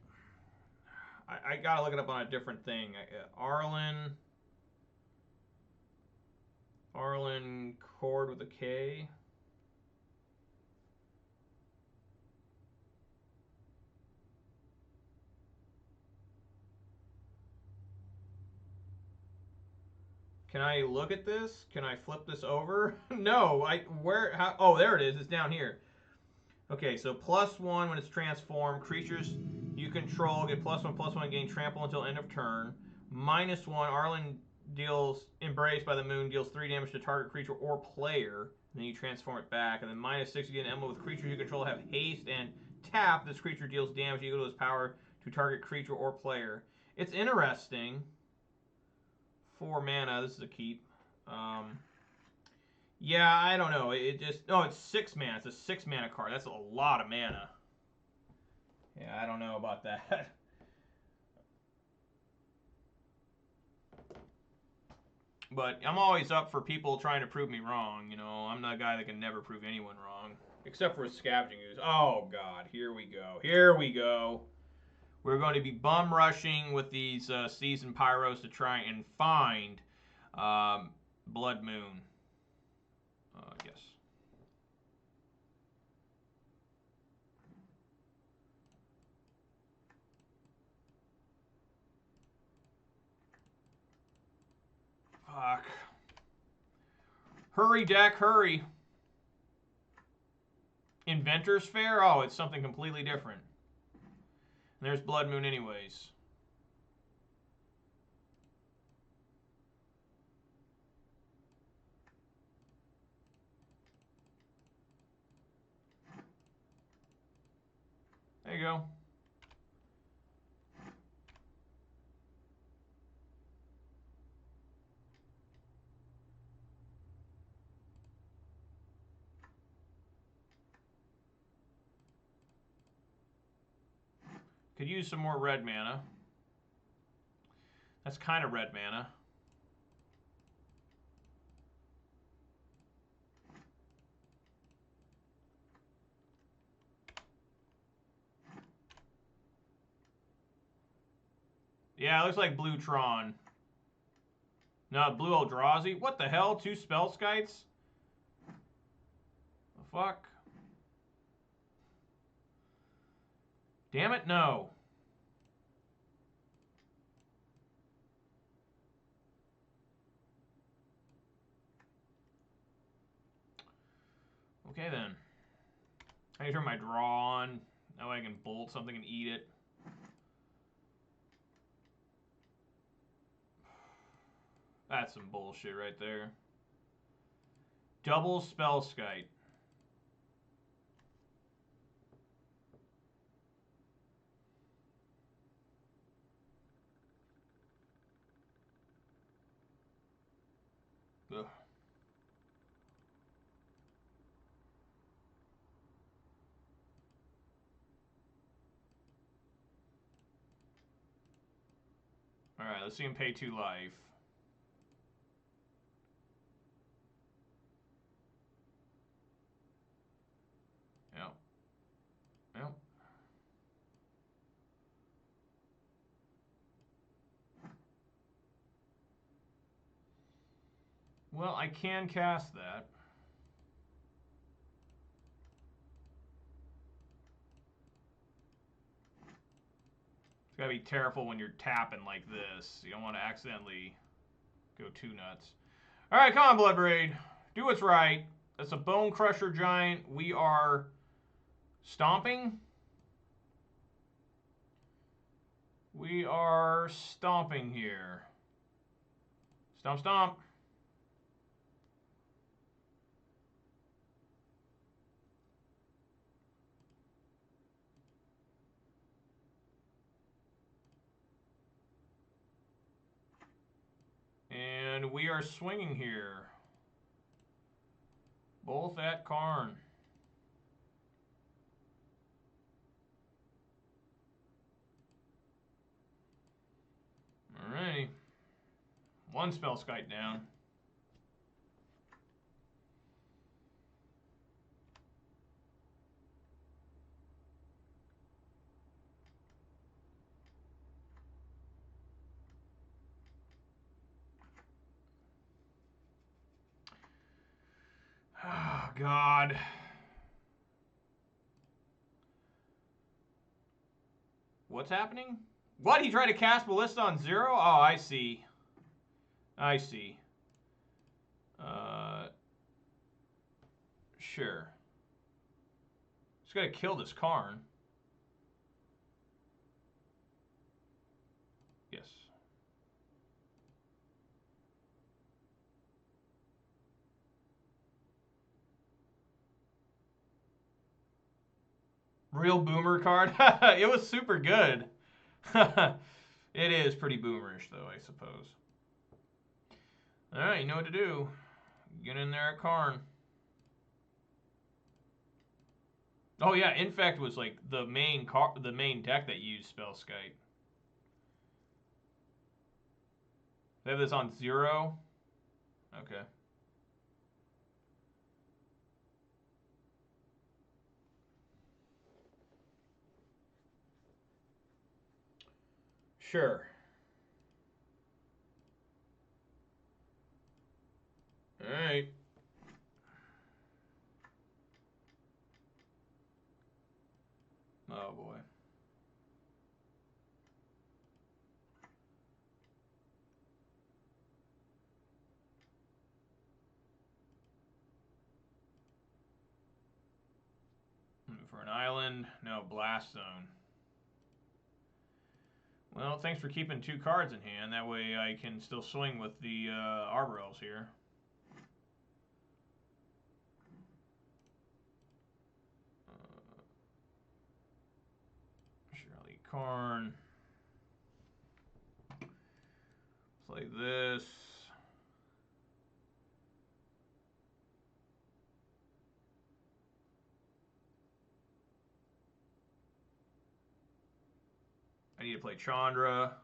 I gotta look it up on a different thing. Arlen Cord with a K. Can I look at this? Can I flip this over? No, how, oh, there it is. It's down here. Okay, so +1 when it's transformed. Creatures you control get +1/+1, gain trample until end of turn. -1, Arlen deals, embraced by the moon, deals 3 damage to target creature or player. And then you transform it back. And then -6, you get an emblem with creatures you control have haste and tap. This creature deals damage equal to its power to target creature or player. It's interesting. 4 mana. This is a keep. Yeah, I don't know. It just... Oh, it's 6 mana. It's a 6 mana card. That's a lot of mana. Yeah, I don't know about that. But I'm always up for people trying to prove me wrong. You know, I'm not a guy that can never prove anyone wrong. Except for Scavenging Ooze. Oh, God. Here we go. Here we go. We're going to be bum rushing with these Seasoned Pyros to try and find Blood Moon. Yes. Fuck. Hurry, deck, hurry. Inventor's Fair? Oh, it's something completely different. And there's Blood Moon anyways. There you go. Could use some more red mana. That's kind of red mana. Yeah, it looks like blue Tron. No, blue Eldrazi. What the hell? 2 spell skites? The fuck? Damn it, no. Okay then. I need to turn my draw on. That way I can bolt something and eat it. That's some bullshit right there. Double Spellskite. Ugh. Alright, let's see him pay 2 life. Yep. Yep. Well, I can cast that. It's gotta be careful when you're tapping like this. You don't want to accidentally go too nuts. Alright, come on, Bloodbraid. Do what's right. That's a Bone Crusher Giant. We are stomping. We are stomping here. Stomp, stomp. And we are swinging here. Both at Karn. Alrighty. One spell skite down. Oh, God. What's happening? What? He tried to cast Ballista on 0? Oh, I see. I see. Sure. Just gotta kill this Karn. Yes. Real boomer card? It was super good. It is pretty boomerish, though, I suppose. Alright, you know what to do. Get in there at Karn. Oh yeah, Infect was like the main deck that used Spellskite. They have this on 0? Okay. Sure. Alright. Oh boy. For an island, no, Blast Zone. Well, thanks for keeping 2 cards in hand. That way I can still swing with the Arbor Elves here. Shirley Karn. Play this. I need to play Chandra.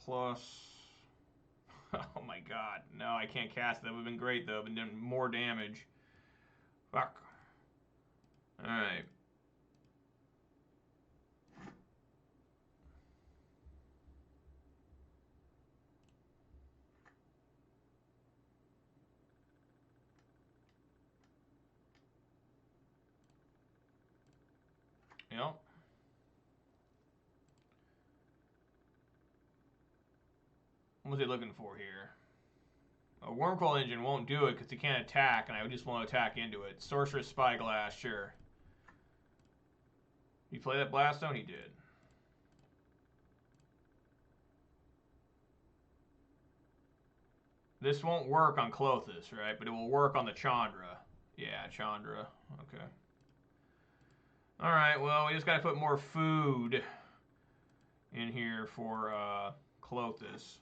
Plus... Oh my god. No, I can't cast. That would have been great, though. Been doing more damage. Fuck. Alright. Yep. What was he looking for here? A Wormcoil Engine won't do it because he can't attack, and I just want to attack into it. Sorceress Spyglass, sure. You play that Blast Zone? He did. This won't work on Klothys, right? But it will work on the Chandra. Yeah, Chandra. Okay. Alright, well, we just got to put more food in here for Klothys.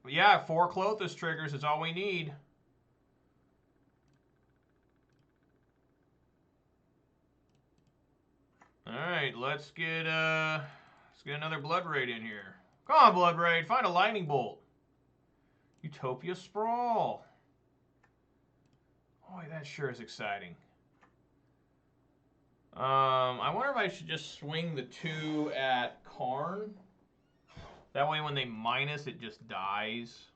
But yeah, 4 Klothys triggers is all we need. Alright, let's get another Blood Raid in here. Come on, Blood Raid, find a Lightning Bolt. Utopia Sprawl. Boy, that sure is exciting. I wonder if I should just swing the 2 at Karn. That way when they minus, it just dies.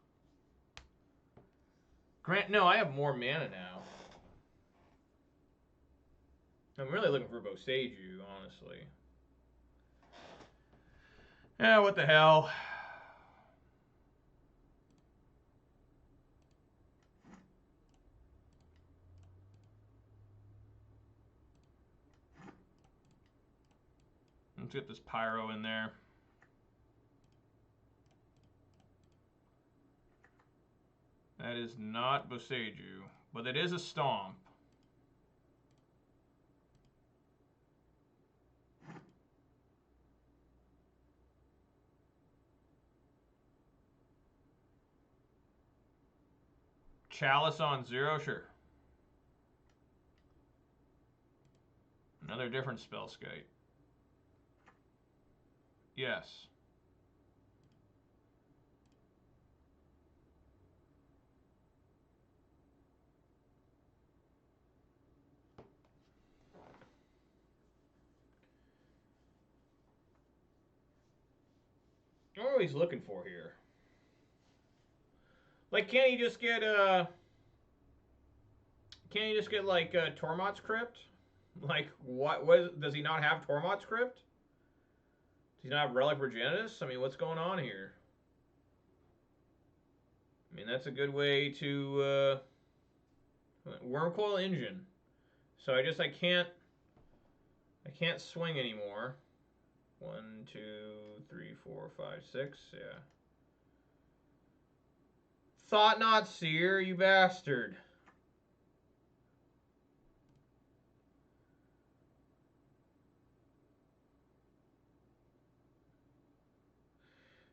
No, I have more mana now. I'm really looking for Boseiju, honestly. Yeah, what the hell? Let's get this Pyro in there. That is not Boseiju, but it is a Stomp. Chalice on 0, sure. Another different Spellskite. Yes. What are he's looking for here? Like, can't he just get like Tormod's Crypt? Like, what does he not have Tormod's Crypt? Does he not have Relic Progenitus? I mean, what's going on here? I mean, that's a good way to Wormcoil Engine. So I can't swing anymore. 1, 2, 3, 4, 5, 6. Yeah. Thought not seer, you bastard.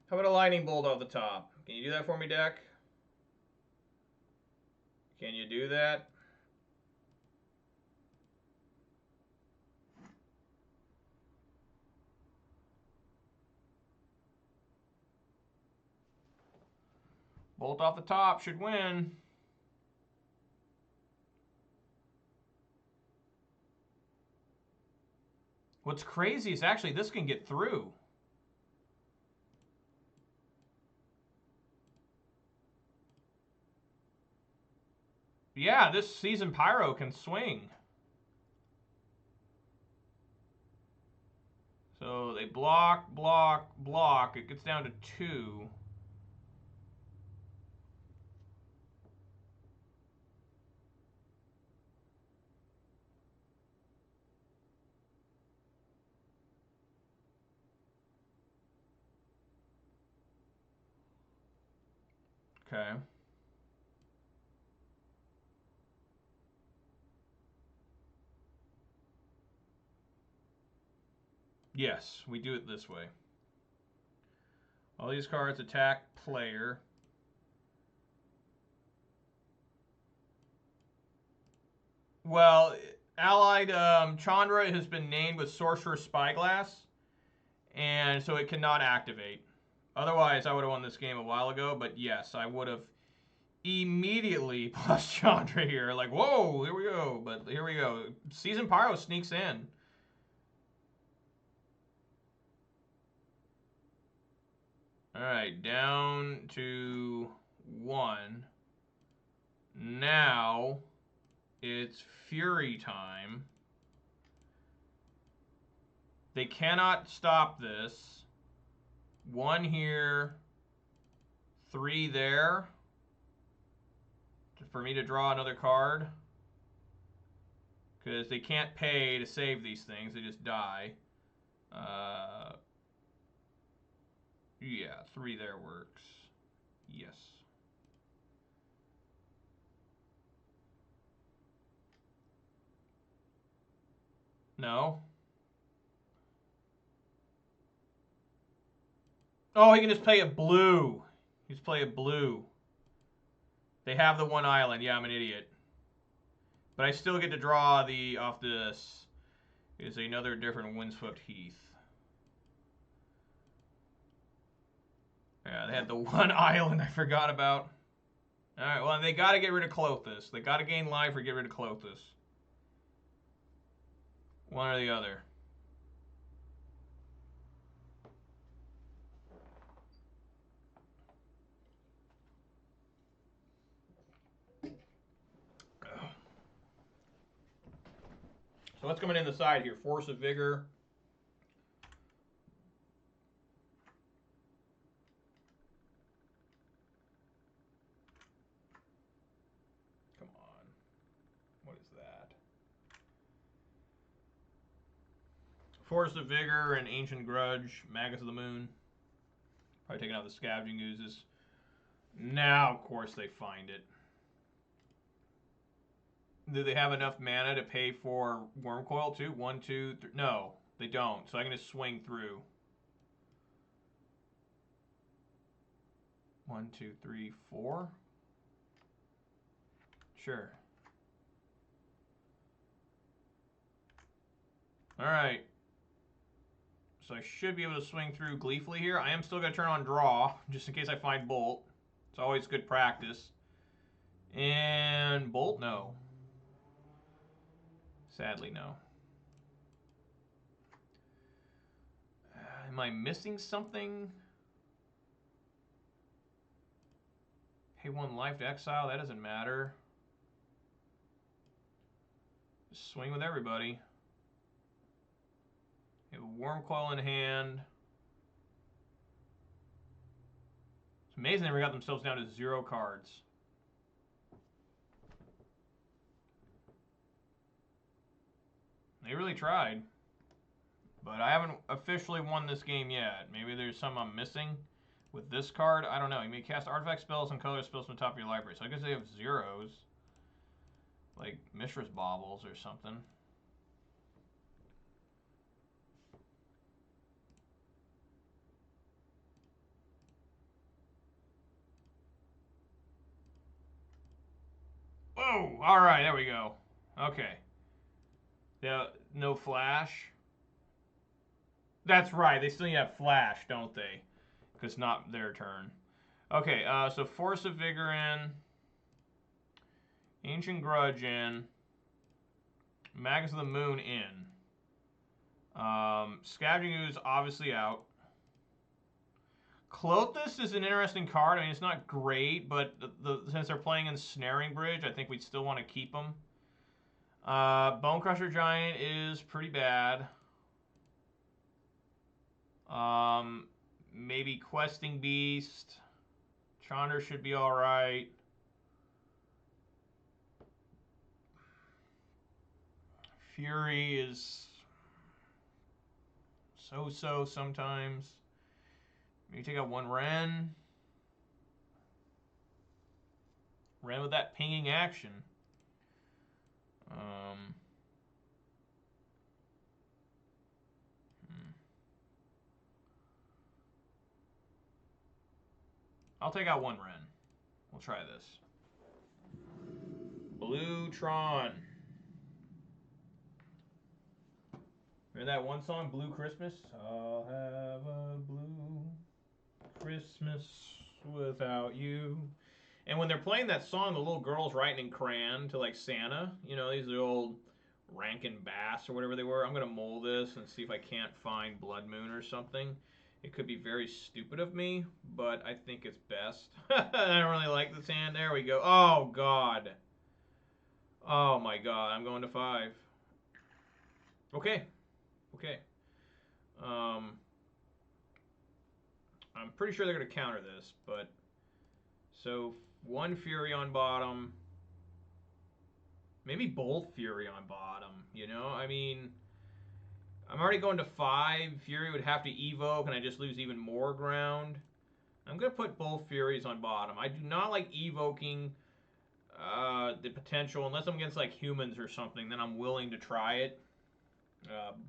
How about a lightning bolt off the top? Can you do that for me, deck? Can you do that? Bolt off the top should win. What's crazy is actually this can get through. Yeah, this Season Pyro can swing. So they block, block, block. It gets down to 2. Okay. Yes, we do it this way. All these cards attack player. Well, allied Chandra has been named with Sorcerer's Spyglass, and so it cannot activate. Otherwise, I would have won this game a while ago, but yes, I would have immediately plus Chandra here. Like, whoa, here we go. But here we go. Season Pyro sneaks in. All right, down to 1. Now it's Fury time. They cannot stop this. 1 here, 3 there. For me to draw another card. Because they can't pay to save these things. They just die. Yeah, 3 there works. Yes. No. Oh, he can just play a blue. He just play a blue. They have the 1 island. Yeah, I'm an idiot. But I still get to draw the off this. Is another different Windswept Heath. Yeah, they had the 1 island I forgot about. Alright, well, they got to get rid of Clothis. They got to gain life or get rid of Clothis. One or the other. So what's coming in the side here? Force of Vigor. Force of Vigor and Ancient Grudge, Magus of the Moon. Probably taking out the Scavenging Oozes. Now, of course, they find it. Do they have enough mana to pay for Wormcoil too? 1, 2, 3. No, they don't. So I can just swing through. 1, 2, 3, 4. Sure. All right. So I should be able to swing through gleefully here. I am still going to turn on draw, just in case I find Bolt. It's always good practice. And Bolt, no. Sadly, no. Am I missing something? Pay 1 life to exile, that doesn't matter. Just swing with everybody. Have a Wormcoil in hand. It's amazing they got themselves down to 0 cards. They really tried. But I haven't officially won this game yet. Maybe there's some I'm missing with this card. I don't know. You may cast artifact spells and color spells from the top of your library. So I guess they have zeros. Like Mishra's Baubles or something. Whoa! Alright, there we go. Okay. Yeah, no flash. That's right, they still have flash, don't they? Because it's not their turn. Okay, so Force of Vigor in. Ancient Grudge in. Magus of the Moon in. Scavenging Ooze obviously out. Clothis is an interesting card. I mean, it's not great, but since they're playing in Snaring Bridge, I think we'd still want to keep them. Bone Crusher Giant is pretty bad. Maybe Questing Beast. Chandra should be alright. Fury is so-so sometimes. Maybe take out 1 Ren. Ren with that pinging action. I'll take out 1 Ren. We'll try this. Blue Tron. Remember that one song, Blue Christmas? I'll have a blue Christmas without you. And when they're playing that song, the little girl's writing in crayon to like Santa. You know, these are the old Rankin Bass or whatever they were. I'm going to mold this and see if I can't find Blood Moon or something. It could be very stupid of me, but I think it's best. I don't really like this hand. There we go. Oh, God. Oh, my God. I'm going to 5. Okay. Okay. I'm pretty sure they're going to counter this, but... So, 1 Fury on bottom. Maybe both Fury on bottom, you know? I mean... I'm already going to 5. Fury would have to evoke, and I just lose even more ground. I'm going to put both Furies on bottom. I do not like evoking the potential, unless I'm against like humans or something, then I'm willing to try it.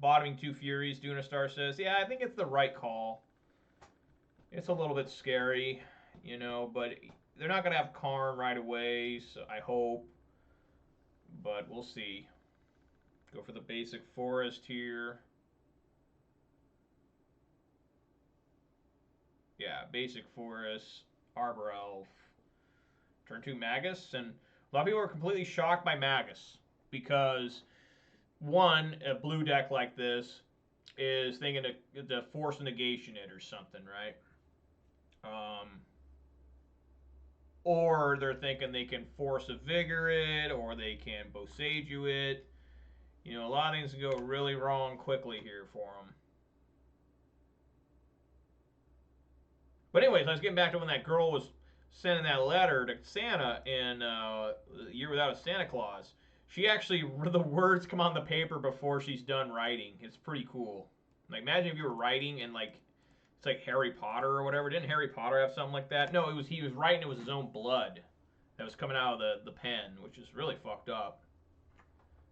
Bottoming 2 Furies, doing a Star says, yeah, I think it's the right call. It's a little bit scary, you know, but they're not going to have Karn right away, so I hope. But we'll see. Go for the basic forest here. Yeah, basic forest, Arbor Elf. Turn 2 Magus, and a lot of people are completely shocked by Magus because, one, a blue deck like this is thinking to force negation it or something, right? Or they're thinking they can force a vigor it, or they can Boseiju it. You know, a lot of things can go really wrong quickly here for them. But anyways, let's get back to when that girl was sending that letter to Santa in The Year Without a Santa Claus. She actually, the words come on the paper before she's done writing. It's pretty cool. Like, imagine if you were writing and, like, it's like Harry Potter or whatever. Didn't Harry Potter have something like that? No, he was writing, it was his own blood that was coming out of the pen, which is really fucked up.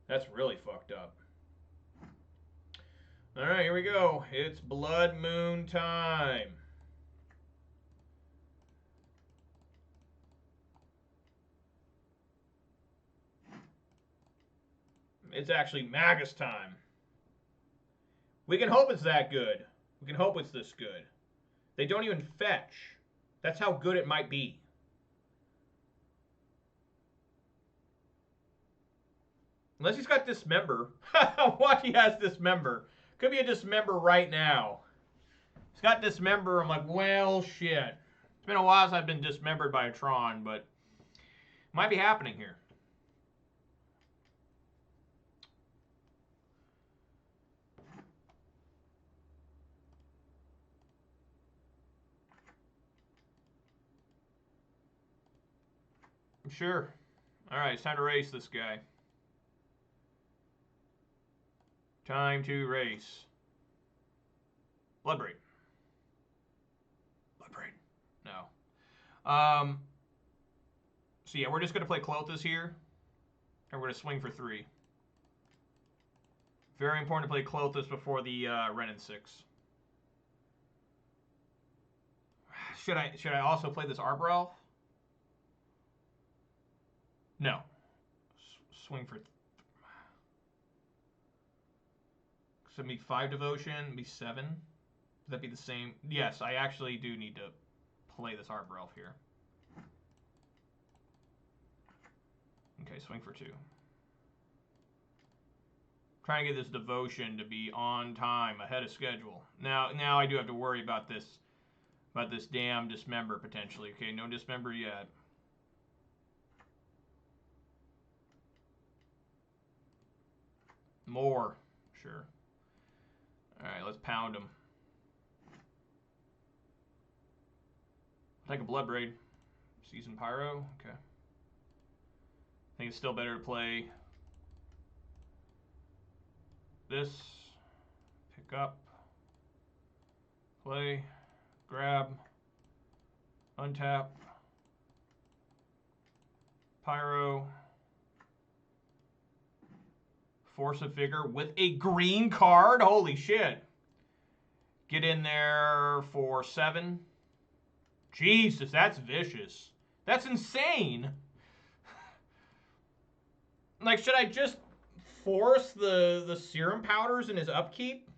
That's really fucked up. All right, here we go. It's Blood Moon time. It's actually Magus time. We can hope it's that good. We can hope it's this good. They don't even fetch. That's how good it might be. Unless he's got Dismember. What? He has Dismember. Could be a Dismember right now. He's got Dismember. I'm like, well, shit. It's been a while since I've been dismembered by a Tron, but it might be happening here. Sure. All right, it's time to race this guy. Time to race. Bloodbraid. Bloodbraid. No. So yeah, we're just gonna play Clothis here, and we're gonna swing for 3. Very important to play Clothis before the Ren and 6. Should I also play this Arbrelf? No. Swing for. So it'd be 5 devotion, it'd be 7. Would that be the same? Yes, I actually do need to play this Arbrelf here. Okay, swing for 2. Trying to get this devotion to be on time, ahead of schedule. Now I do have to worry about this damn Dismember potentially. Okay, no Dismember yet. More, sure. All right, let's pound him. Take a Bloodbraid. Season Pyro. Okay. I think it's still better to play this. Pick up. Play. Grab. Untap. Pyro. Force of Vigor with a green card. Holy shit. Get in there for 7. Jesus, that's vicious. That's insane. Like, should I just force the serum powders in his upkeep?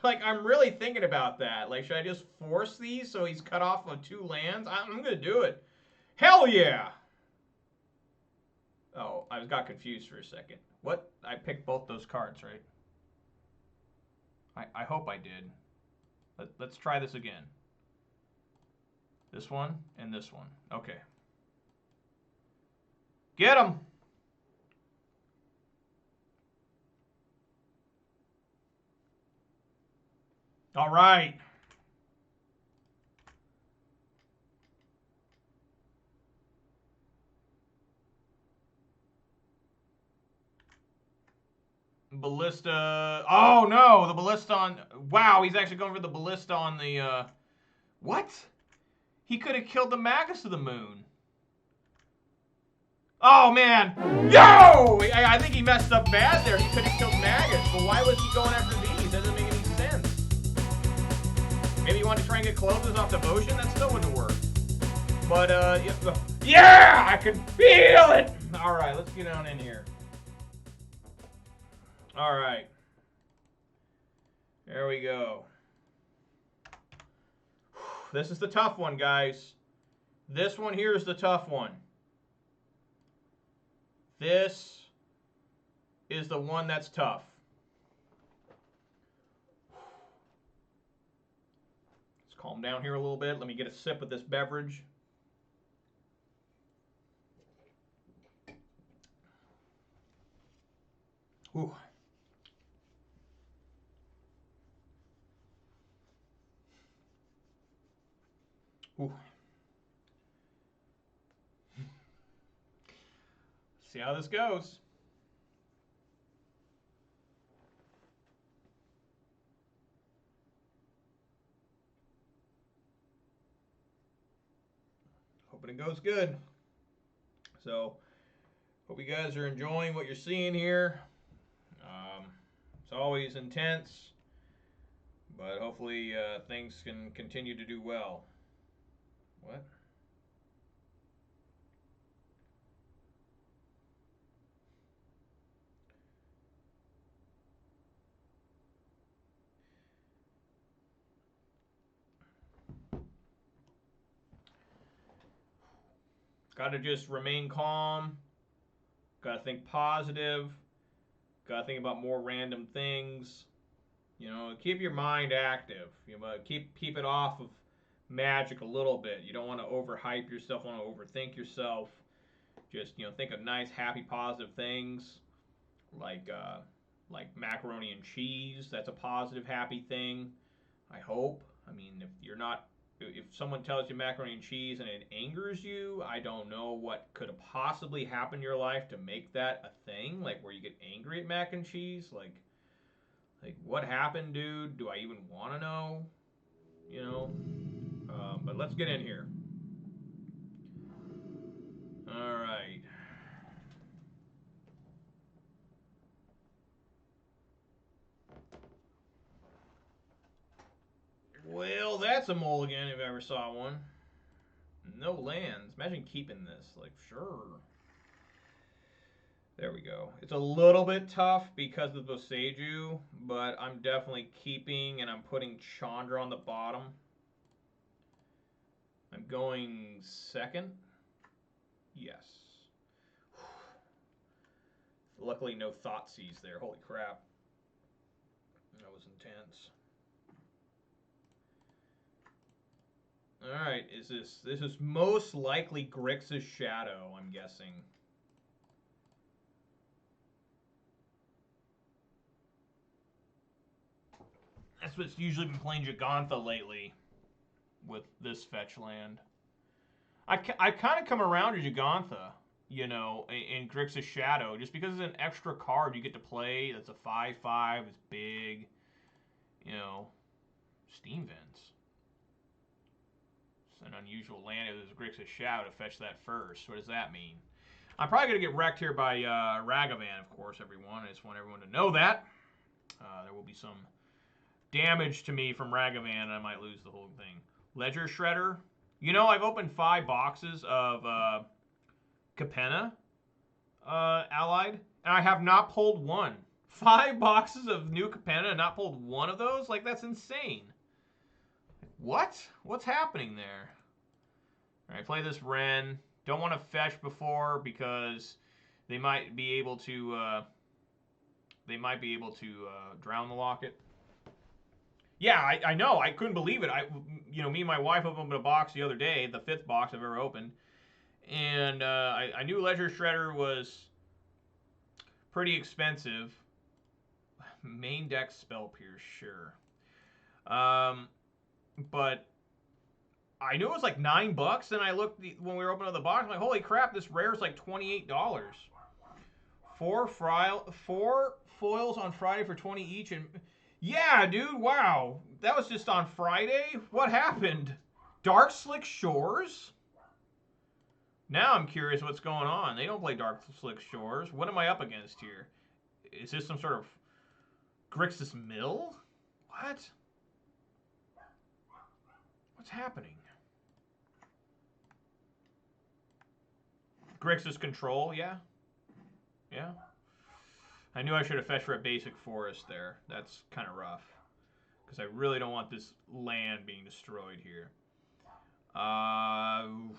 Like, I'm really thinking about that. Like, should I just force these so he's cut off of 2 lands? I'm going to do it. Hell yeah! Oh, I got confused for a second. What? I picked both those cards, right? I hope I did. Let's try this again. This one and this one. Okay. Get him! All right. Ballista. Oh, no. The Ballista on... Wow, he's actually going for the Ballista on the... What? He could have killed the Magus of the Moon. Oh, man. Yo! I think he messed up bad there. He could have killed Magus. But why was he going after these? That doesn't make any sense. Maybe he wanted to try and get Clothis off devotion? That still wouldn't work. But, yeah! I can feel it! All right, let's get on in here. All right. There we go. This is the tough one, guys. This one here is the tough one. This is the one that's tough. Let's calm down here a little bit. Let me get a sip of this beverage. Ooh. Ooh. See how this goes. Hoping it goes good. So, hope you guys are enjoying what you're seeing here. It's always intense, but hopefully things can continue to do well. What? Got to just remain calm. Got to think positive. Got to think about more random things. You know, keep your mind active. You know, keep it off of Magic a little bit. You don't want to overhype yourself. Want to overthink yourself. Just think of nice, happy, positive things, like macaroni and cheese. That's a positive, happy thing. I hope. I mean, if someone tells you macaroni and cheese and it angers you, I don't know what could have possibly happened in your life to make that a thing. Like where you get angry at mac and cheese. Like what happened, dude? Do I even want to know? But let's get in here. All right. Well, that's a mulligan if I ever saw one. No lands. Imagine keeping this. Like, sure. There we go. It's a little bit tough because of the Boseiju, but I'm definitely keeping, and I'm putting Chandra on the bottom. I'm going second. Yes. Luckily, no Thoughtseize there. Holy crap. That was intense. Alright, this is most likely Grixis Shadow, I'm guessing. That's what's usually been playing Jegantha lately with this fetch land. I kind of come around to Jegantha, in Grixis Shadow, just because it's an extra card you get to play. That's a 5/5, it's big, Steam Vents. It's an unusual land if there's a Grixis Shadow to fetch that first. What does that mean? I'm probably going to get wrecked here by Ragavan, of course, everyone. I just want everyone to know that. There will be some damage to me from Ragavan, and I might lose the whole thing. Ledger Shredder. I've opened 5 boxes of Capenna Allied, and I have not pulled one. 5 boxes of new Capenna and not pulled one of those? Like, that's insane. What? What's happening there? All right, play this Wren. Don't want to fetch before because they might be able to drown the Locket. Yeah, I know. I couldn't believe it. Me and my wife opened a box the other day, the 5th box I've ever opened, and I knew Ledger Shredder was pretty expensive. Main deck Spell Pierce, sure. But I knew it was like $9, and I looked when we were opening the box. I'm like, holy crap, this rare is like $28. 4 foils on Friday for 20 each, and yeah, dude, wow, that was just on Friday. What happened? Dark Slick Shores? Now I'm curious what's going on. They don't play Dark Slick Shores. What am I up against here? Is this some sort of Grixis Mill? What? What's happening? Grixis Control, yeah. Yeah. I knew I should have fetched for a basic forest there. That's kind of rough. Because I really don't want this land being destroyed here. God.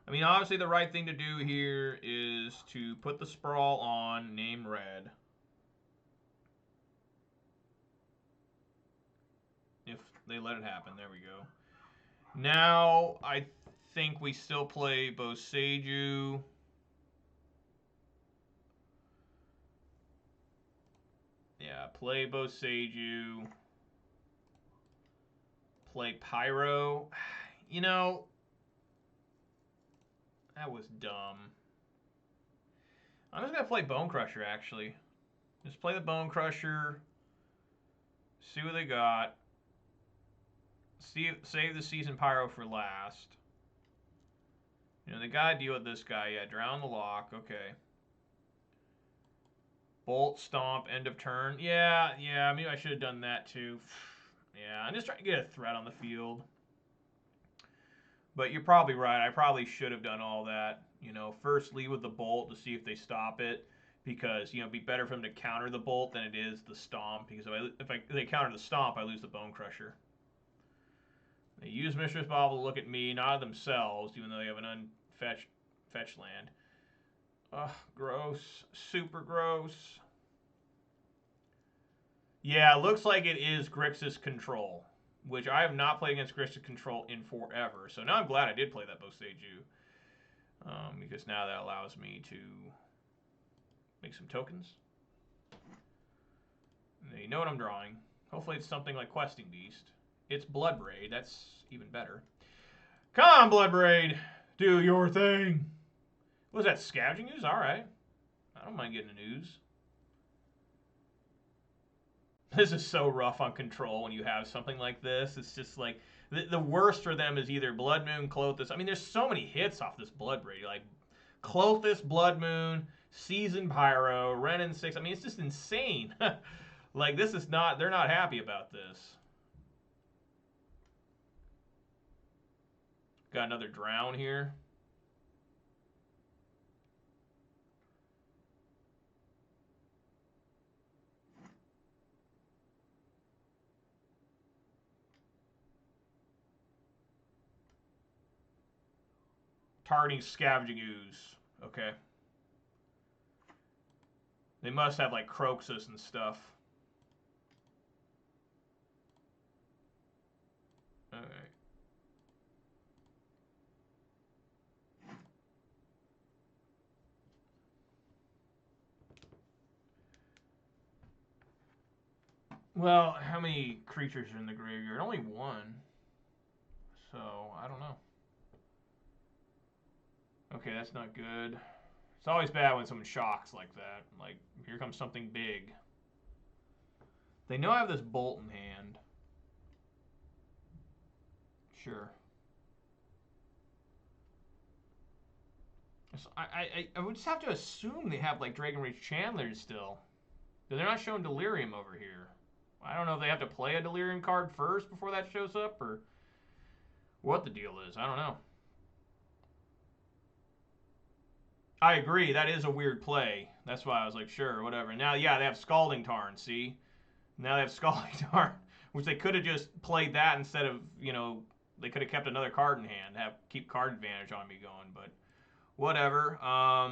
I mean, obviously the right thing to do here is to put the Sprawl on, name red. If they let it happen. There we go. Now, I think we still play Boseiju. Yeah, play Boseiju. Play Pyro. That was dumb. I'm just going to play Bone Crusher, actually. Just play the Bone Crusher. See what they got. Save the Season Pyro for last. You know, they got to deal with this guy. Yeah, drown the lock. Okay. Bolt, Stomp, end of turn. Yeah, maybe I should have done that too. Yeah, I'm just trying to get a threat on the field. But you're probably right. I probably should have done all that. You know, first lead with the Bolt to see if they stop it. Because, you know, it'd be better for them to counter the Bolt than it is the Stomp. Because if they counter the Stomp, I lose the Bone Crusher. They use Mistress Bauble to look at me, not at themselves, even though they have an unfetch land. Ugh, gross. Super gross. Yeah, looks like it is Grixis Control, which I have not played against Grixis Control in forever. So now I'm glad I did play that Boseiju. Because now that allows me to make some tokens. And you know what I'm drawing. Hopefully it's something like Questing Beast. It's Bloodbraid. That's even better. Come on, Bloodbraid. Do your thing. What was that? Scavenging Ooze? Alright. I don't mind getting an Ooze. This is so rough on control when you have something like this. It's just like, the worst for them is either Blood Moon, Clothis. I mean, there's so many hits off this Bloodbraid. Like, Clothis, Blood Moon, Season Pyro, Renin 6. I mean, it's just insane. Like, this is not, they're not happy about this. Got another Drown here. Targeting Scavenging Ooze. Okay. They must have, like, Croxus and stuff. Alright. Well, how many creatures are in the graveyard? Only one. So, I don't know. Okay, that's not good. It's always bad when someone shocks like that. Like, here comes something big. They know I have this Bolt in hand. Sure. So I would just have to assume they have, like, Dragon Rage Chandlers still. They're not showing Delirium over here. I don't know if they have to play a Delirium card first before that shows up, or what the deal is. I don't know. I agree. That is a weird play. That's why I was like, sure, whatever. Now, yeah, they have Scalding Tarn, see? Now they have Scalding Tarn, which they could have just played that instead of, you know, they could have kept another card in hand, keep card advantage on me going, but whatever. I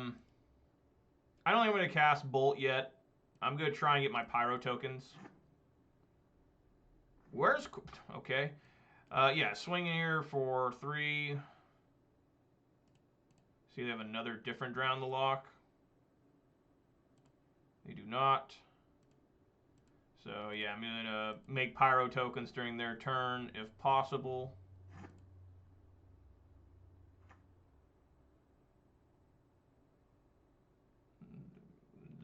don't think I'm going to cast Bolt yet. I'm going to try and get my Pyro tokens. Where's... Okay. Yeah, swing here for 3. See, they have another different Drown the Lock. They do not. So, yeah, I'm going to make Pyro tokens during their turn, if possible.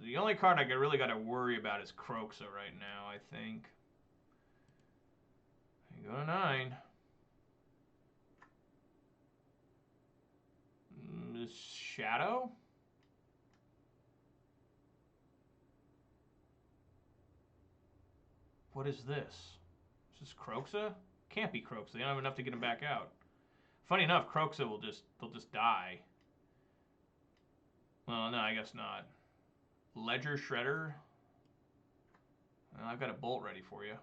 The only card I really got to worry about is Croxa right now, I think. I go to 9. Shadow? What is this? Is this Croxa? Can't be Croxa. They don't have enough to get him back out. Funny enough, Croxa they'll just die. Well, no, I guess not. Ledger Shredder? Well, I've got a Bolt ready for you.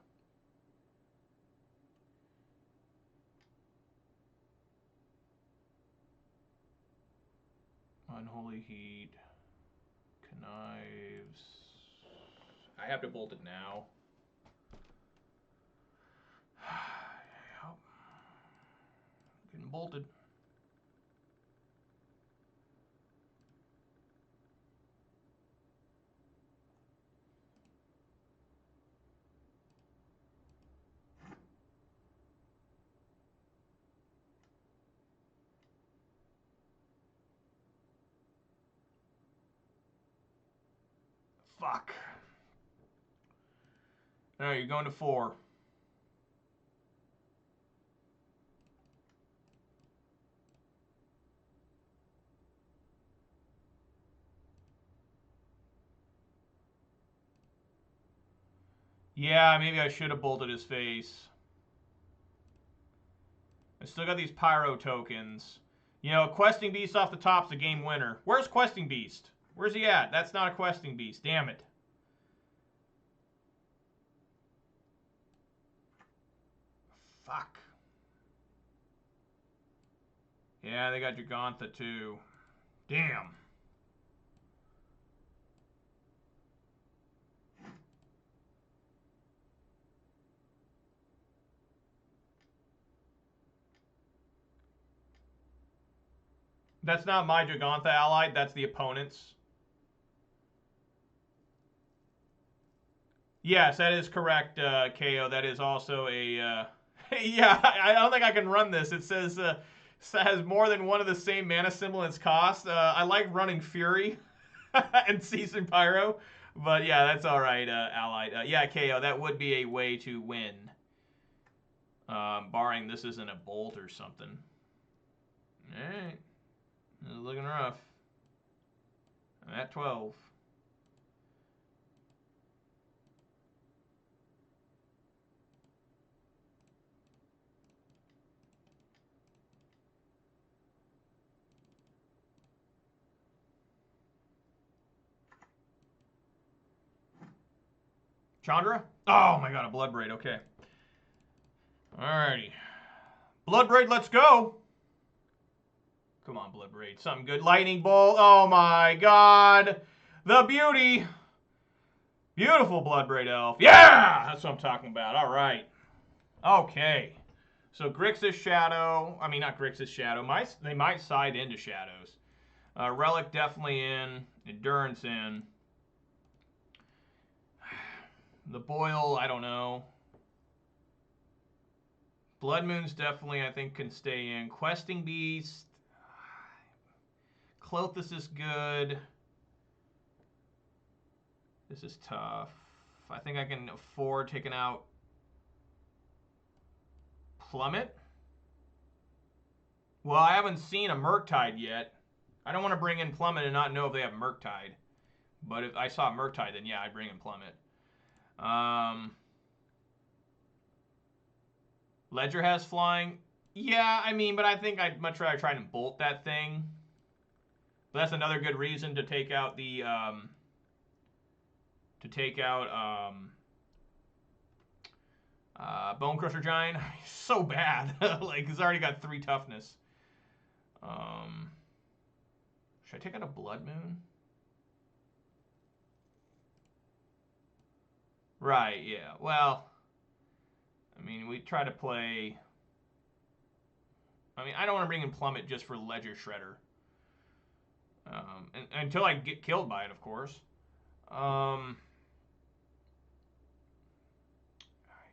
Unholy Heat. Connives. I have to bolt it now. Getting bolted. Fuck. All right, you're going to 4. Yeah, maybe I should have bolted his face. I still got these Pyro tokens. You know, Questing Beast off the top's a game winner. Where's Questing Beast? Where's he at? That's not a Questing Beast. Damn it. Fuck. Yeah, they got Gigantha too. Damn. That's not my Gigantha allied. That's the opponent's. Yes, that is correct, KO. That is also a... yeah, I don't think I can run this. It says has more than one of the same mana symbol in its cost. I like running Fury and Season Pyro. But yeah, that's all right, allied. Yeah, KO, that would be a way to win. Barring this isn't a bolt or something. All right. This is looking rough. I'm at 12. Chandra? Oh my god, a Bloodbraid, okay. Alrighty. Bloodbraid, let's go! Come on, Bloodbraid. Something good. Lightning Bolt. Oh my god. The beauty. Beautiful Bloodbraid Elf. Yeah! That's what I'm talking about. Alright. Okay. So Grixis Shadow. I mean, not Grixis Shadow. They might side into Shadows. Relic definitely in. Endurance in. The Boil, I don't know. Blood Moon's definitely, I think, can stay in. Questing Beast. Clothis is good. This is tough. I think I can afford taking out Plummet. Well, I haven't seen a Murktide yet. I don't want to bring in Plummet and not know if they have Murktide. But if I saw Murktide, then yeah, I'd bring in Plummet. Ledger has flying. Yeah, I mean, but I think I'd much rather try and bolt that thing. But that's another good reason to take out the Bone Crusher Giant. He's so bad. Like, he's already got 3 toughness. Should I take out a Blood Moon? Right, yeah. Well, I mean, we try to play... I mean, I don't want to bring in Plummet just for Ledger Shredder. Until I get killed by it, of course.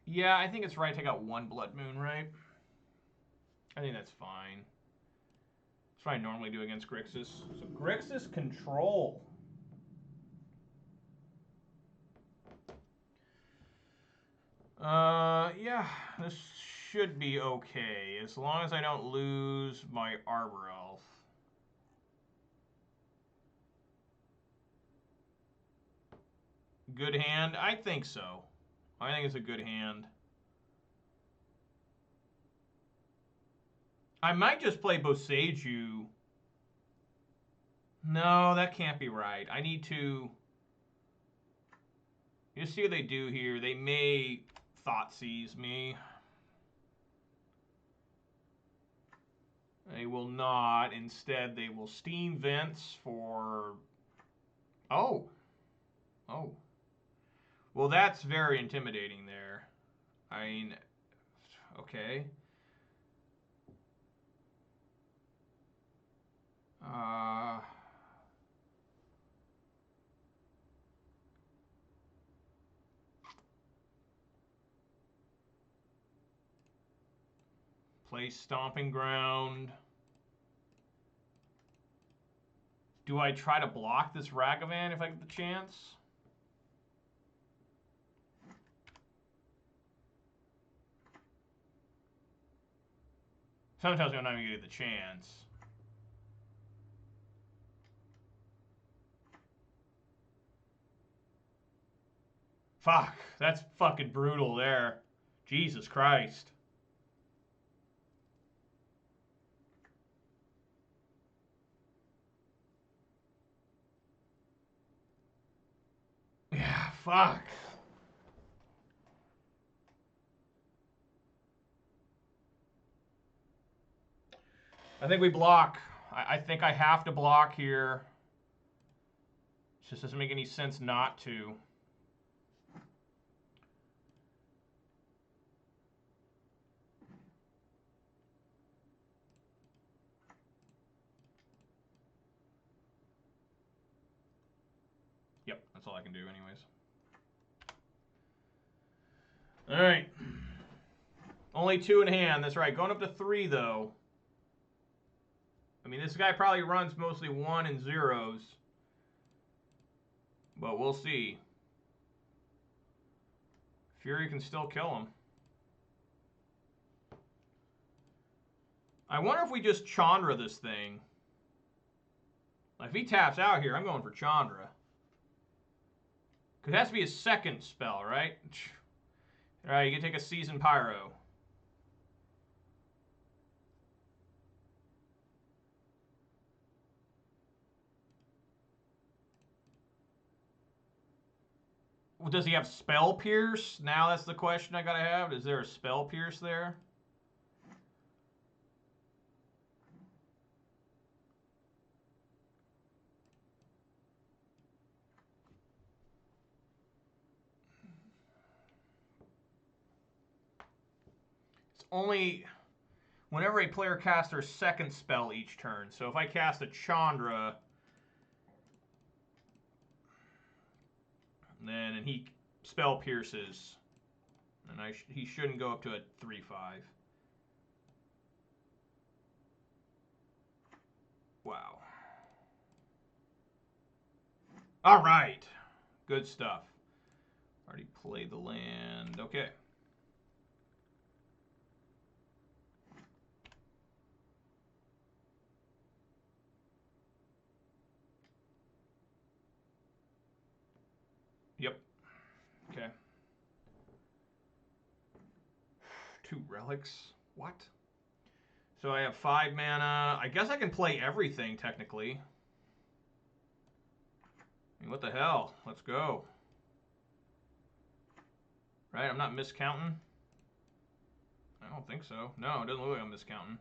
Yeah, I think it's right to take out 1 Blood Moon, right? I think that's fine. That's what I normally do against Grixis. So Grixis control. Yeah, this should be okay. As long as I don't lose my Arbor Elf. Good hand? I think so. I think it's a good hand. I might just play Boseiju. No, that can't be right. I need to... You see what they do here. They may Thoughtseize me. They will not. Instead, they will Steam Vents for... Oh. Oh. Well, that's very intimidating there. I mean, okay. Play Stomping Ground. Do I try to block this Ragavan if I get the chance? Sometimes I'm not even getting the chance. Fuck, that's fucking brutal there. Jesus Christ. Yeah, fuck. I think we block. I think I have to block here. It just doesn't make any sense not to. Yep, that's all I can do anyways. All right. Only 2 in hand. That's right. Going up to 3, though. I mean, this guy probably runs mostly 1 and 0s. But we'll see. Fury can still kill him. I wonder if we just Chandra this thing. Like, if he taps out here, I'm going for Chandra. Because it has to be his second spell, right? Alright, you can take a Seasoned Pyro. Well, does he have Spell Pierce? Now that's the question I gotta have. Is there a Spell Pierce there? It's only whenever a player casts their second spell each turn. So if I cast a Chandra, and he Spell Pierces, and he shouldn't go up to a 3/5. Wow. All right. Good stuff. Already played the land. Okay. Yep. Okay. 2 relics. What? So I have 5 mana. I guess I can play everything, technically. I mean, what the hell? Let's go. Right? I'm not miscounting? I don't think so. No, it doesn't look like I'm miscounting.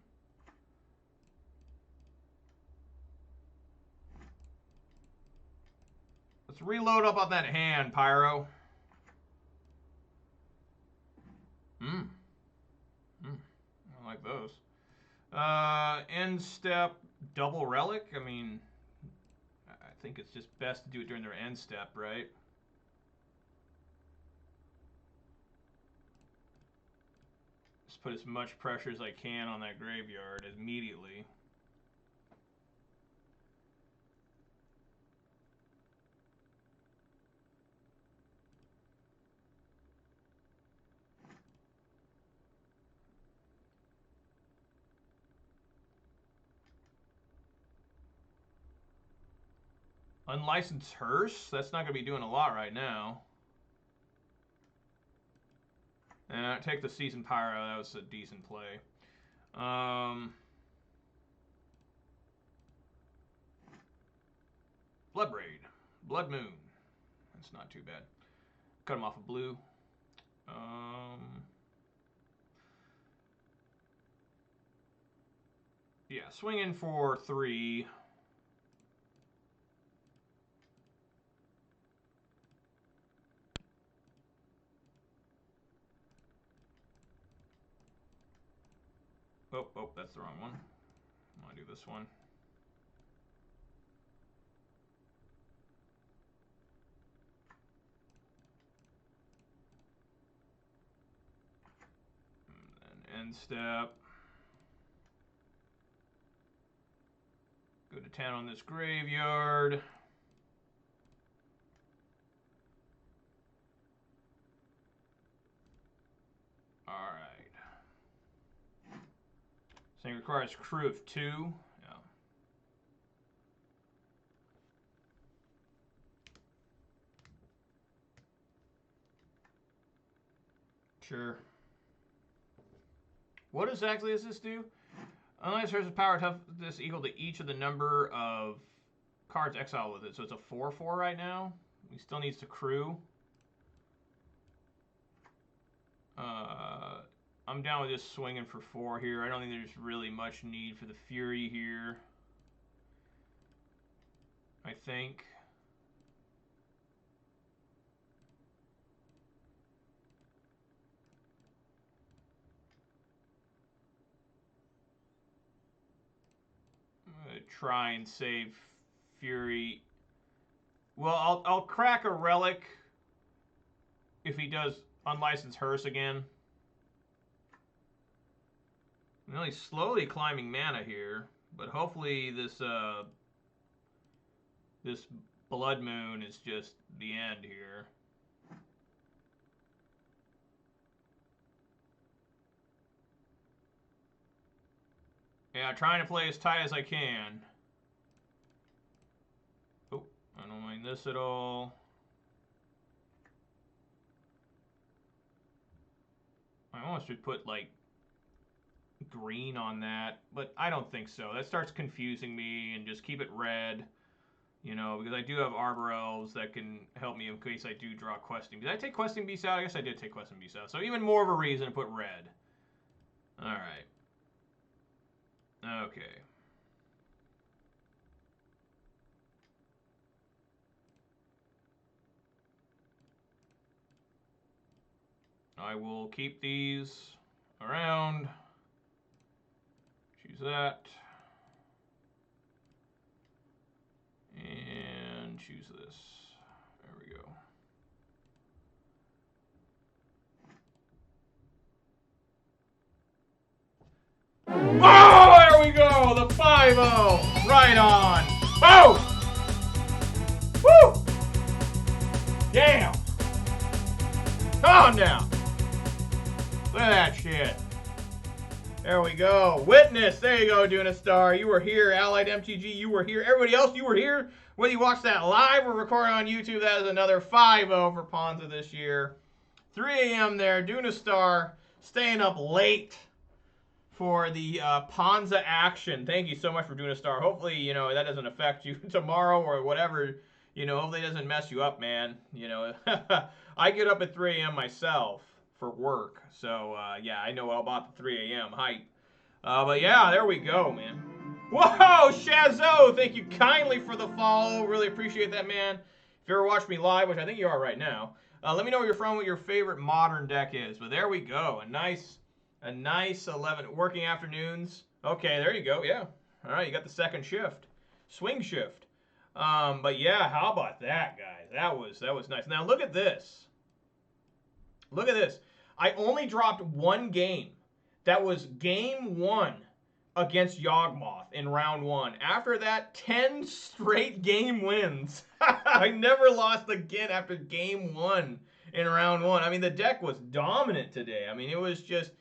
Let's reload up on that hand, Pyro. I like those. End step, double relic. I mean, I think it's just best to do it during their end step, right? Just put as much pressure as I can on that graveyard immediately. Unlicensed Hearse? That's not going to be doing a lot right now. Take the Seasoned Pyro. That was a decent play. Bloodbraid. Blood Moon. That's not too bad. Cut him off of blue. Yeah, swing in for 3. Oh, that's the wrong one. I want to do this one. And then end step. Go to town on this graveyard. Alright. thing requires crew of 2. Yeah. Sure. What exactly does this do? Unless there's a power toughness equal to each of the number of cards exiled with it. So it's a 4/4 right now. He still needs to crew. I'm down with just swinging for 4 here. I don't think there's really much need for the Fury here. I think. I'm gonna try and save Fury. Well, I'll crack a relic if he does unlicensed hearse again. I'm really slowly climbing mana here, but hopefully this this Blood Moon is just the end here. Yeah, trying to play as tight as I can. Oh, I don't mind this at all. I almost should put like green on that, but I don't think so. That starts confusing me, and just keep it red, you know, because I do have Arbor Elves that can help me in case I do draw Questing. Did I take Questing Beast out? I guess I did take Questing Beast out. So even more of a reason to put red. All right. Okay. I will keep these around. Choose that. And choose this. There we go. Oh, there we go! The 5-0! Right on! Oh! Woo! Damn! Calm down! Look at that shit. There we go. Witness. There you go, Duna Star. You were here. Allied MTG, you were here. Everybody else, you were here. Whether you watched that live or recorded on YouTube, that is another 5-0 for Ponza this year. 3 a.m. there. Duna Star staying up late for the Ponza action. Thank you so much for Duna Star. Hopefully, you know, that doesn't affect you tomorrow or whatever. You know, hopefully it doesn't mess you up, man. You know, I get up at 3 a.m. myself for work. So, yeah, I know all about the 3 a.m. hype. But, yeah, there we go, man. Whoa, Shazo, thank you kindly for the follow. Really appreciate that, man. If you ever watch me live, which I think you are right now, let me know where you're from, what your favorite modern deck is. But there we go. A nice 11 working afternoons. Okay, there you go. Yeah. All right, you got the second shift. Swing shift. But, yeah, how about that, guys? That was nice. Now, look at this. Look at this. I only dropped one game. That was game 1 against Yawgmoth in round 1. After that, 10 straight game wins. I never lost again after game 1 in round 1. I mean, the deck was dominant today. I mean, it was just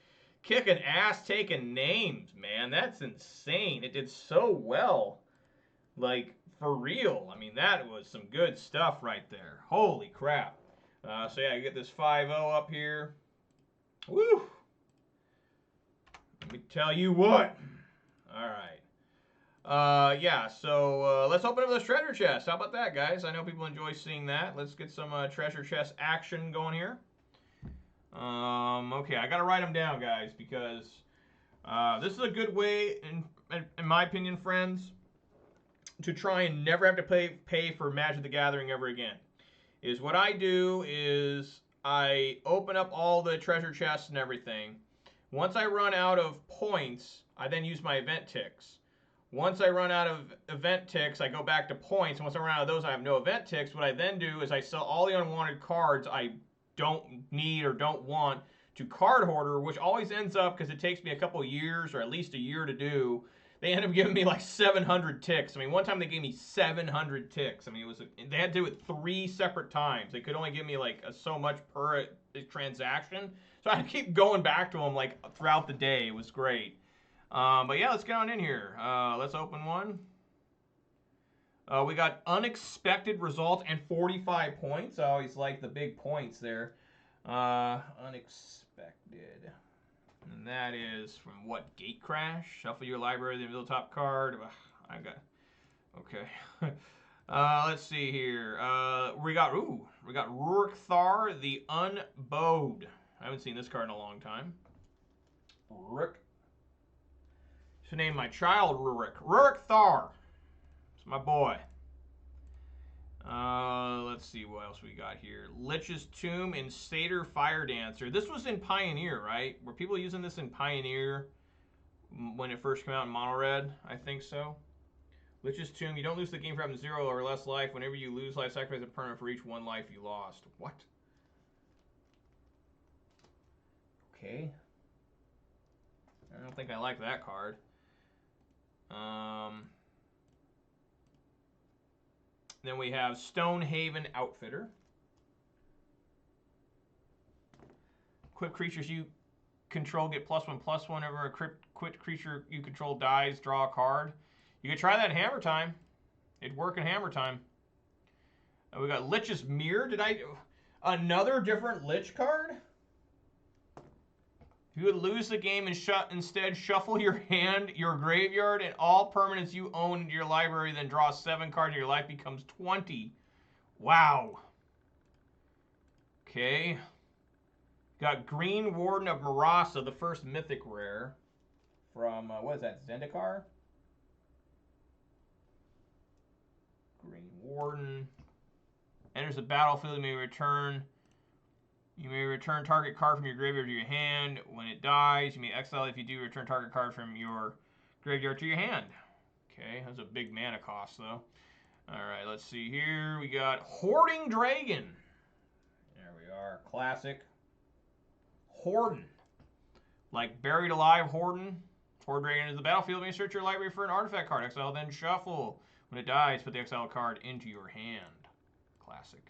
kicking ass, taking names, man. That's insane. It did so well. Like, for real. I mean, that was some good stuff right there. Holy crap. So, yeah, you get this 5-0 up here. Woo! Let me tell you what. All right. Yeah, so let's open up those treasure chests. How about that, guys? I know people enjoy seeing that. Let's get some treasure chest action going here. Okay, I got to write them down, guys, because this is a good way, in my opinion, friends, to try and never have to pay for Magic the Gathering ever again. Is what I do is I open up all the treasure chests and everything. Once I run out of points, I then use my event ticks. Once I run out of event ticks, I go back to points. Once I run out of those, I have no event ticks. What I then do is I sell all the unwanted cards I don't need or don't want to Card Hoarder, which always ends up, because it takes me a couple years or at least a year to do, they end up giving me like 700 ticks. I mean, one time they gave me 700 ticks. I mean, they had to do it 3 separate times. They could only give me like so much per transaction. So I had to keep going back to them like throughout the day. It was great. But yeah, let's get on in here. Let's open one. We got unexpected result and 45 points. I always like the big points there. Unexpected. And that is from what? Gate Crash? Shuffle your library, the middle top card. I got... Okay. Let's see here. We got Rurik Thar, the Unbowed. I haven't seen this card in a long time. Rurik. Should name my child Rurik. Rurik Thar. It's my boy. Let's see what else we got here. Lich's Tomb and Satyr Fire Dancer. This was in Pioneer, right? Were people using this in Pioneer when it first came out in Mono Red? I think so. Lich's Tomb. You don't lose the game for having 0 or less life. Whenever you lose life, sacrifice a permanent for each 1 life you lost. What? Okay. I don't think I like that card. Then we have Stonehaven Outfitter. Equipped creatures you control get +1/+1 whenever a equipped creature you control dies. Draw a card. You could try that in Hammer Time. It'd work in Hammer Time. We got Lich's Mirror. Another different Lich card? You would lose the game and instead shuffle your hand, your graveyard, and all permanents you own into your library, then draw 7 cards and your life becomes 20. Wow. Okay. Got Green Warden of Marasa, the first mythic rare. From, what is that, Zendikar? Green Warden. Enters the battlefield, you may return target card from your graveyard to your hand. When it dies, you may exile. If you do, return target card from your graveyard to your hand. Okay, that's a big mana cost, though. Alright, let's see here. We got Hoarding Dragon. There we are. Classic. Hoarding. Like Buried Alive Hoarding. Hoard Dragon is the battlefield. You may search your library for an artifact card. Exile, then shuffle. When it dies, put the exile card into your hand. Classic.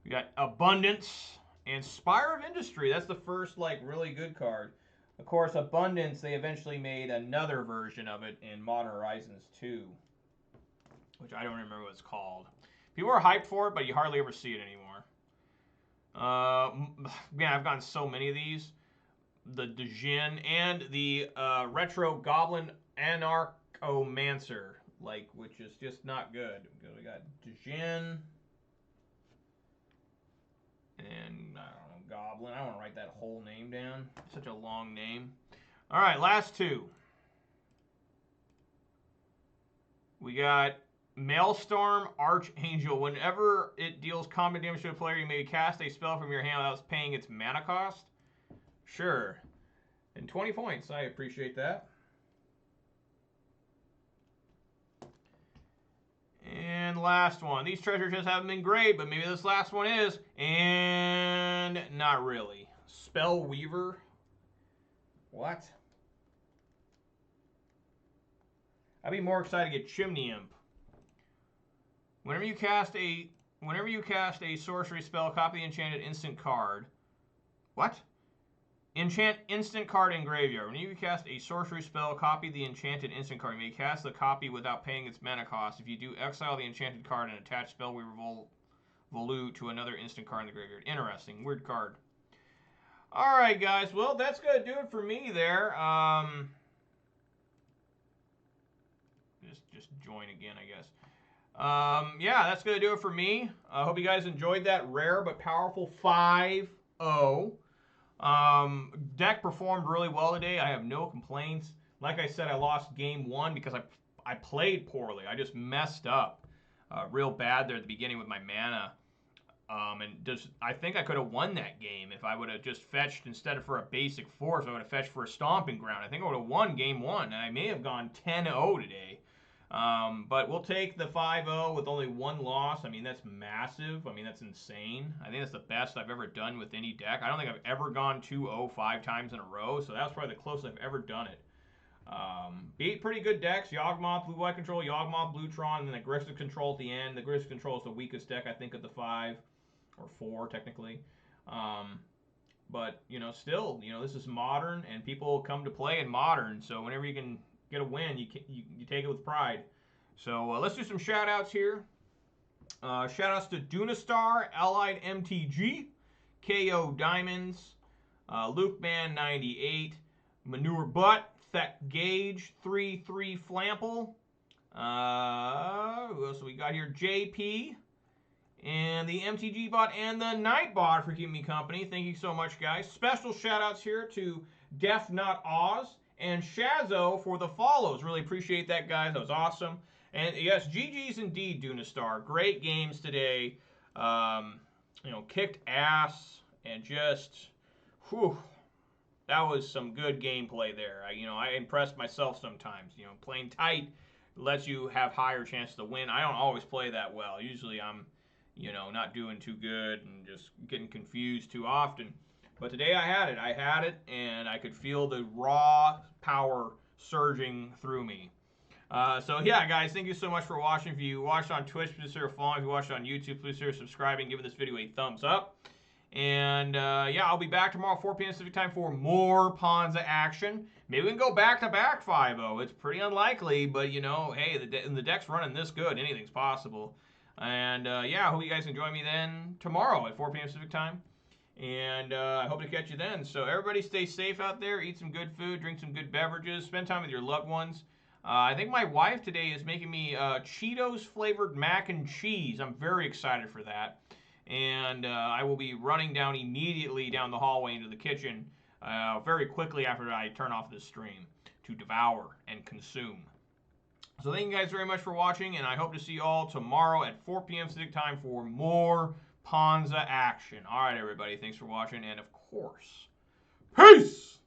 We got Abundance and Spire of Industry. That's the first, like, really good card. Of course, Abundance, they eventually made another version of it in Modern Horizons 2, which I don't remember what it's called. People are hyped for it, but you hardly ever see it anymore. Man, I've gotten so many of these. The Djinn and the Retro Goblin Anarchomancer, like, which is just not good. We got Djinn. And, I don't know, Goblin. I don't want to write that whole name down. It's such a long name. All right, last two. We got Maelstrom Archangel. Whenever it deals combat damage to a player, you may cast a spell from your hand without paying its mana cost. Sure. And 20 points. I appreciate that. And last one. These treasure chests haven't been great, but maybe this last one is. And not really. Spell Weaver. What? I'd be more excited to get Chimney Imp. Whenever you cast a sorcery spell, copy the enchanted instant card. What? Enchant instant card in graveyard. When you cast a sorcery spell, copy the enchanted instant card. You may cast the copy without paying its mana cost. If you do, exile the enchanted card and attach Spellweaver Volu to another instant card in the graveyard. Interesting. Weird card. Alright, guys. Well, that's going to do it for me there. Just join again, I guess. Yeah, that's going to do it for me. I hope you guys enjoyed that rare but powerful 5-0. Deck performed really well today. I have no complaints. Like I said, I lost game 1 because I played poorly. I just messed up real bad there at the beginning with my mana. I think I could have won that game if I would have just fetched instead of for a basic force. I would have fetched for a stomping ground. I think I would have won game 1, and I may have gone 10-0 today. But we'll take the 5-0 with only 1 loss. I mean, that's massive. I mean, that's insane. I think that's the best I've ever done with any deck. I don't think I've ever gone 2-0 5 times in a row, so that's probably the closest I've ever done it. Beat pretty good decks. Yawgmoth, Blue-White Control, Yawgmoth, Blue Tron, and then the Grixis Control at the end. The Grixis Control is the weakest deck, I think, of the 5, or 4, technically. But, you know, still, you know, this is Modern, and people come to play in Modern. So whenever you can get a win, you take it with pride. So let's do some shout-outs here. Shout-outs to Dunastar, Allied MTG, KO Diamonds, LukeMan98, Manure Butt, Thet Gauge, 3-3 Flample. Who else we got here? JP, and the MTG bot and the Nightbot for keeping me company. Thank you so much, guys. Special shout-outs here to Def Not Oz and Shazo for the follows. Really appreciate that, guys. That was awesome. And yes, GG's indeed, Dunastar. Great games today. You know, kicked ass and just, whew, that was some good gameplay there. You know, I impressed myself sometimes. You know, playing tight lets you have higher chances to win. I don't always play that well. Usually I'm, you know, not doing too good and just getting confused too often. But today I had it, and I could feel the raw power surging through me. So yeah, guys, thank you so much for watching. If you watched on Twitch, please consider following. If you watched on YouTube, please consider subscribing, giving this video a thumbs up. And yeah, I'll be back tomorrow 4 p.m. Pacific time for more Ponza action. Maybe we can go back-to-back 5-0. It's pretty unlikely, but you know, hey, the deck's running this good. Anything's possible. And yeah, I hope you guys can join me then tomorrow at 4 p.m. Pacific time. And I hope to catch you then. So everybody stay safe out there. Eat some good food. Drink some good beverages. Spend time with your loved ones. I think my wife today is making me Cheetos flavored mac and cheese. I'm very excited for that. And I will be running down immediately down the hallway into the kitchen very quickly after I turn off this stream to devour and consume. So thank you guys very much for watching, and I hope to see you all tomorrow at 4 p.m. Pacific time for more Ponza action. All right, everybody. Thanks for watching, and of course, peace!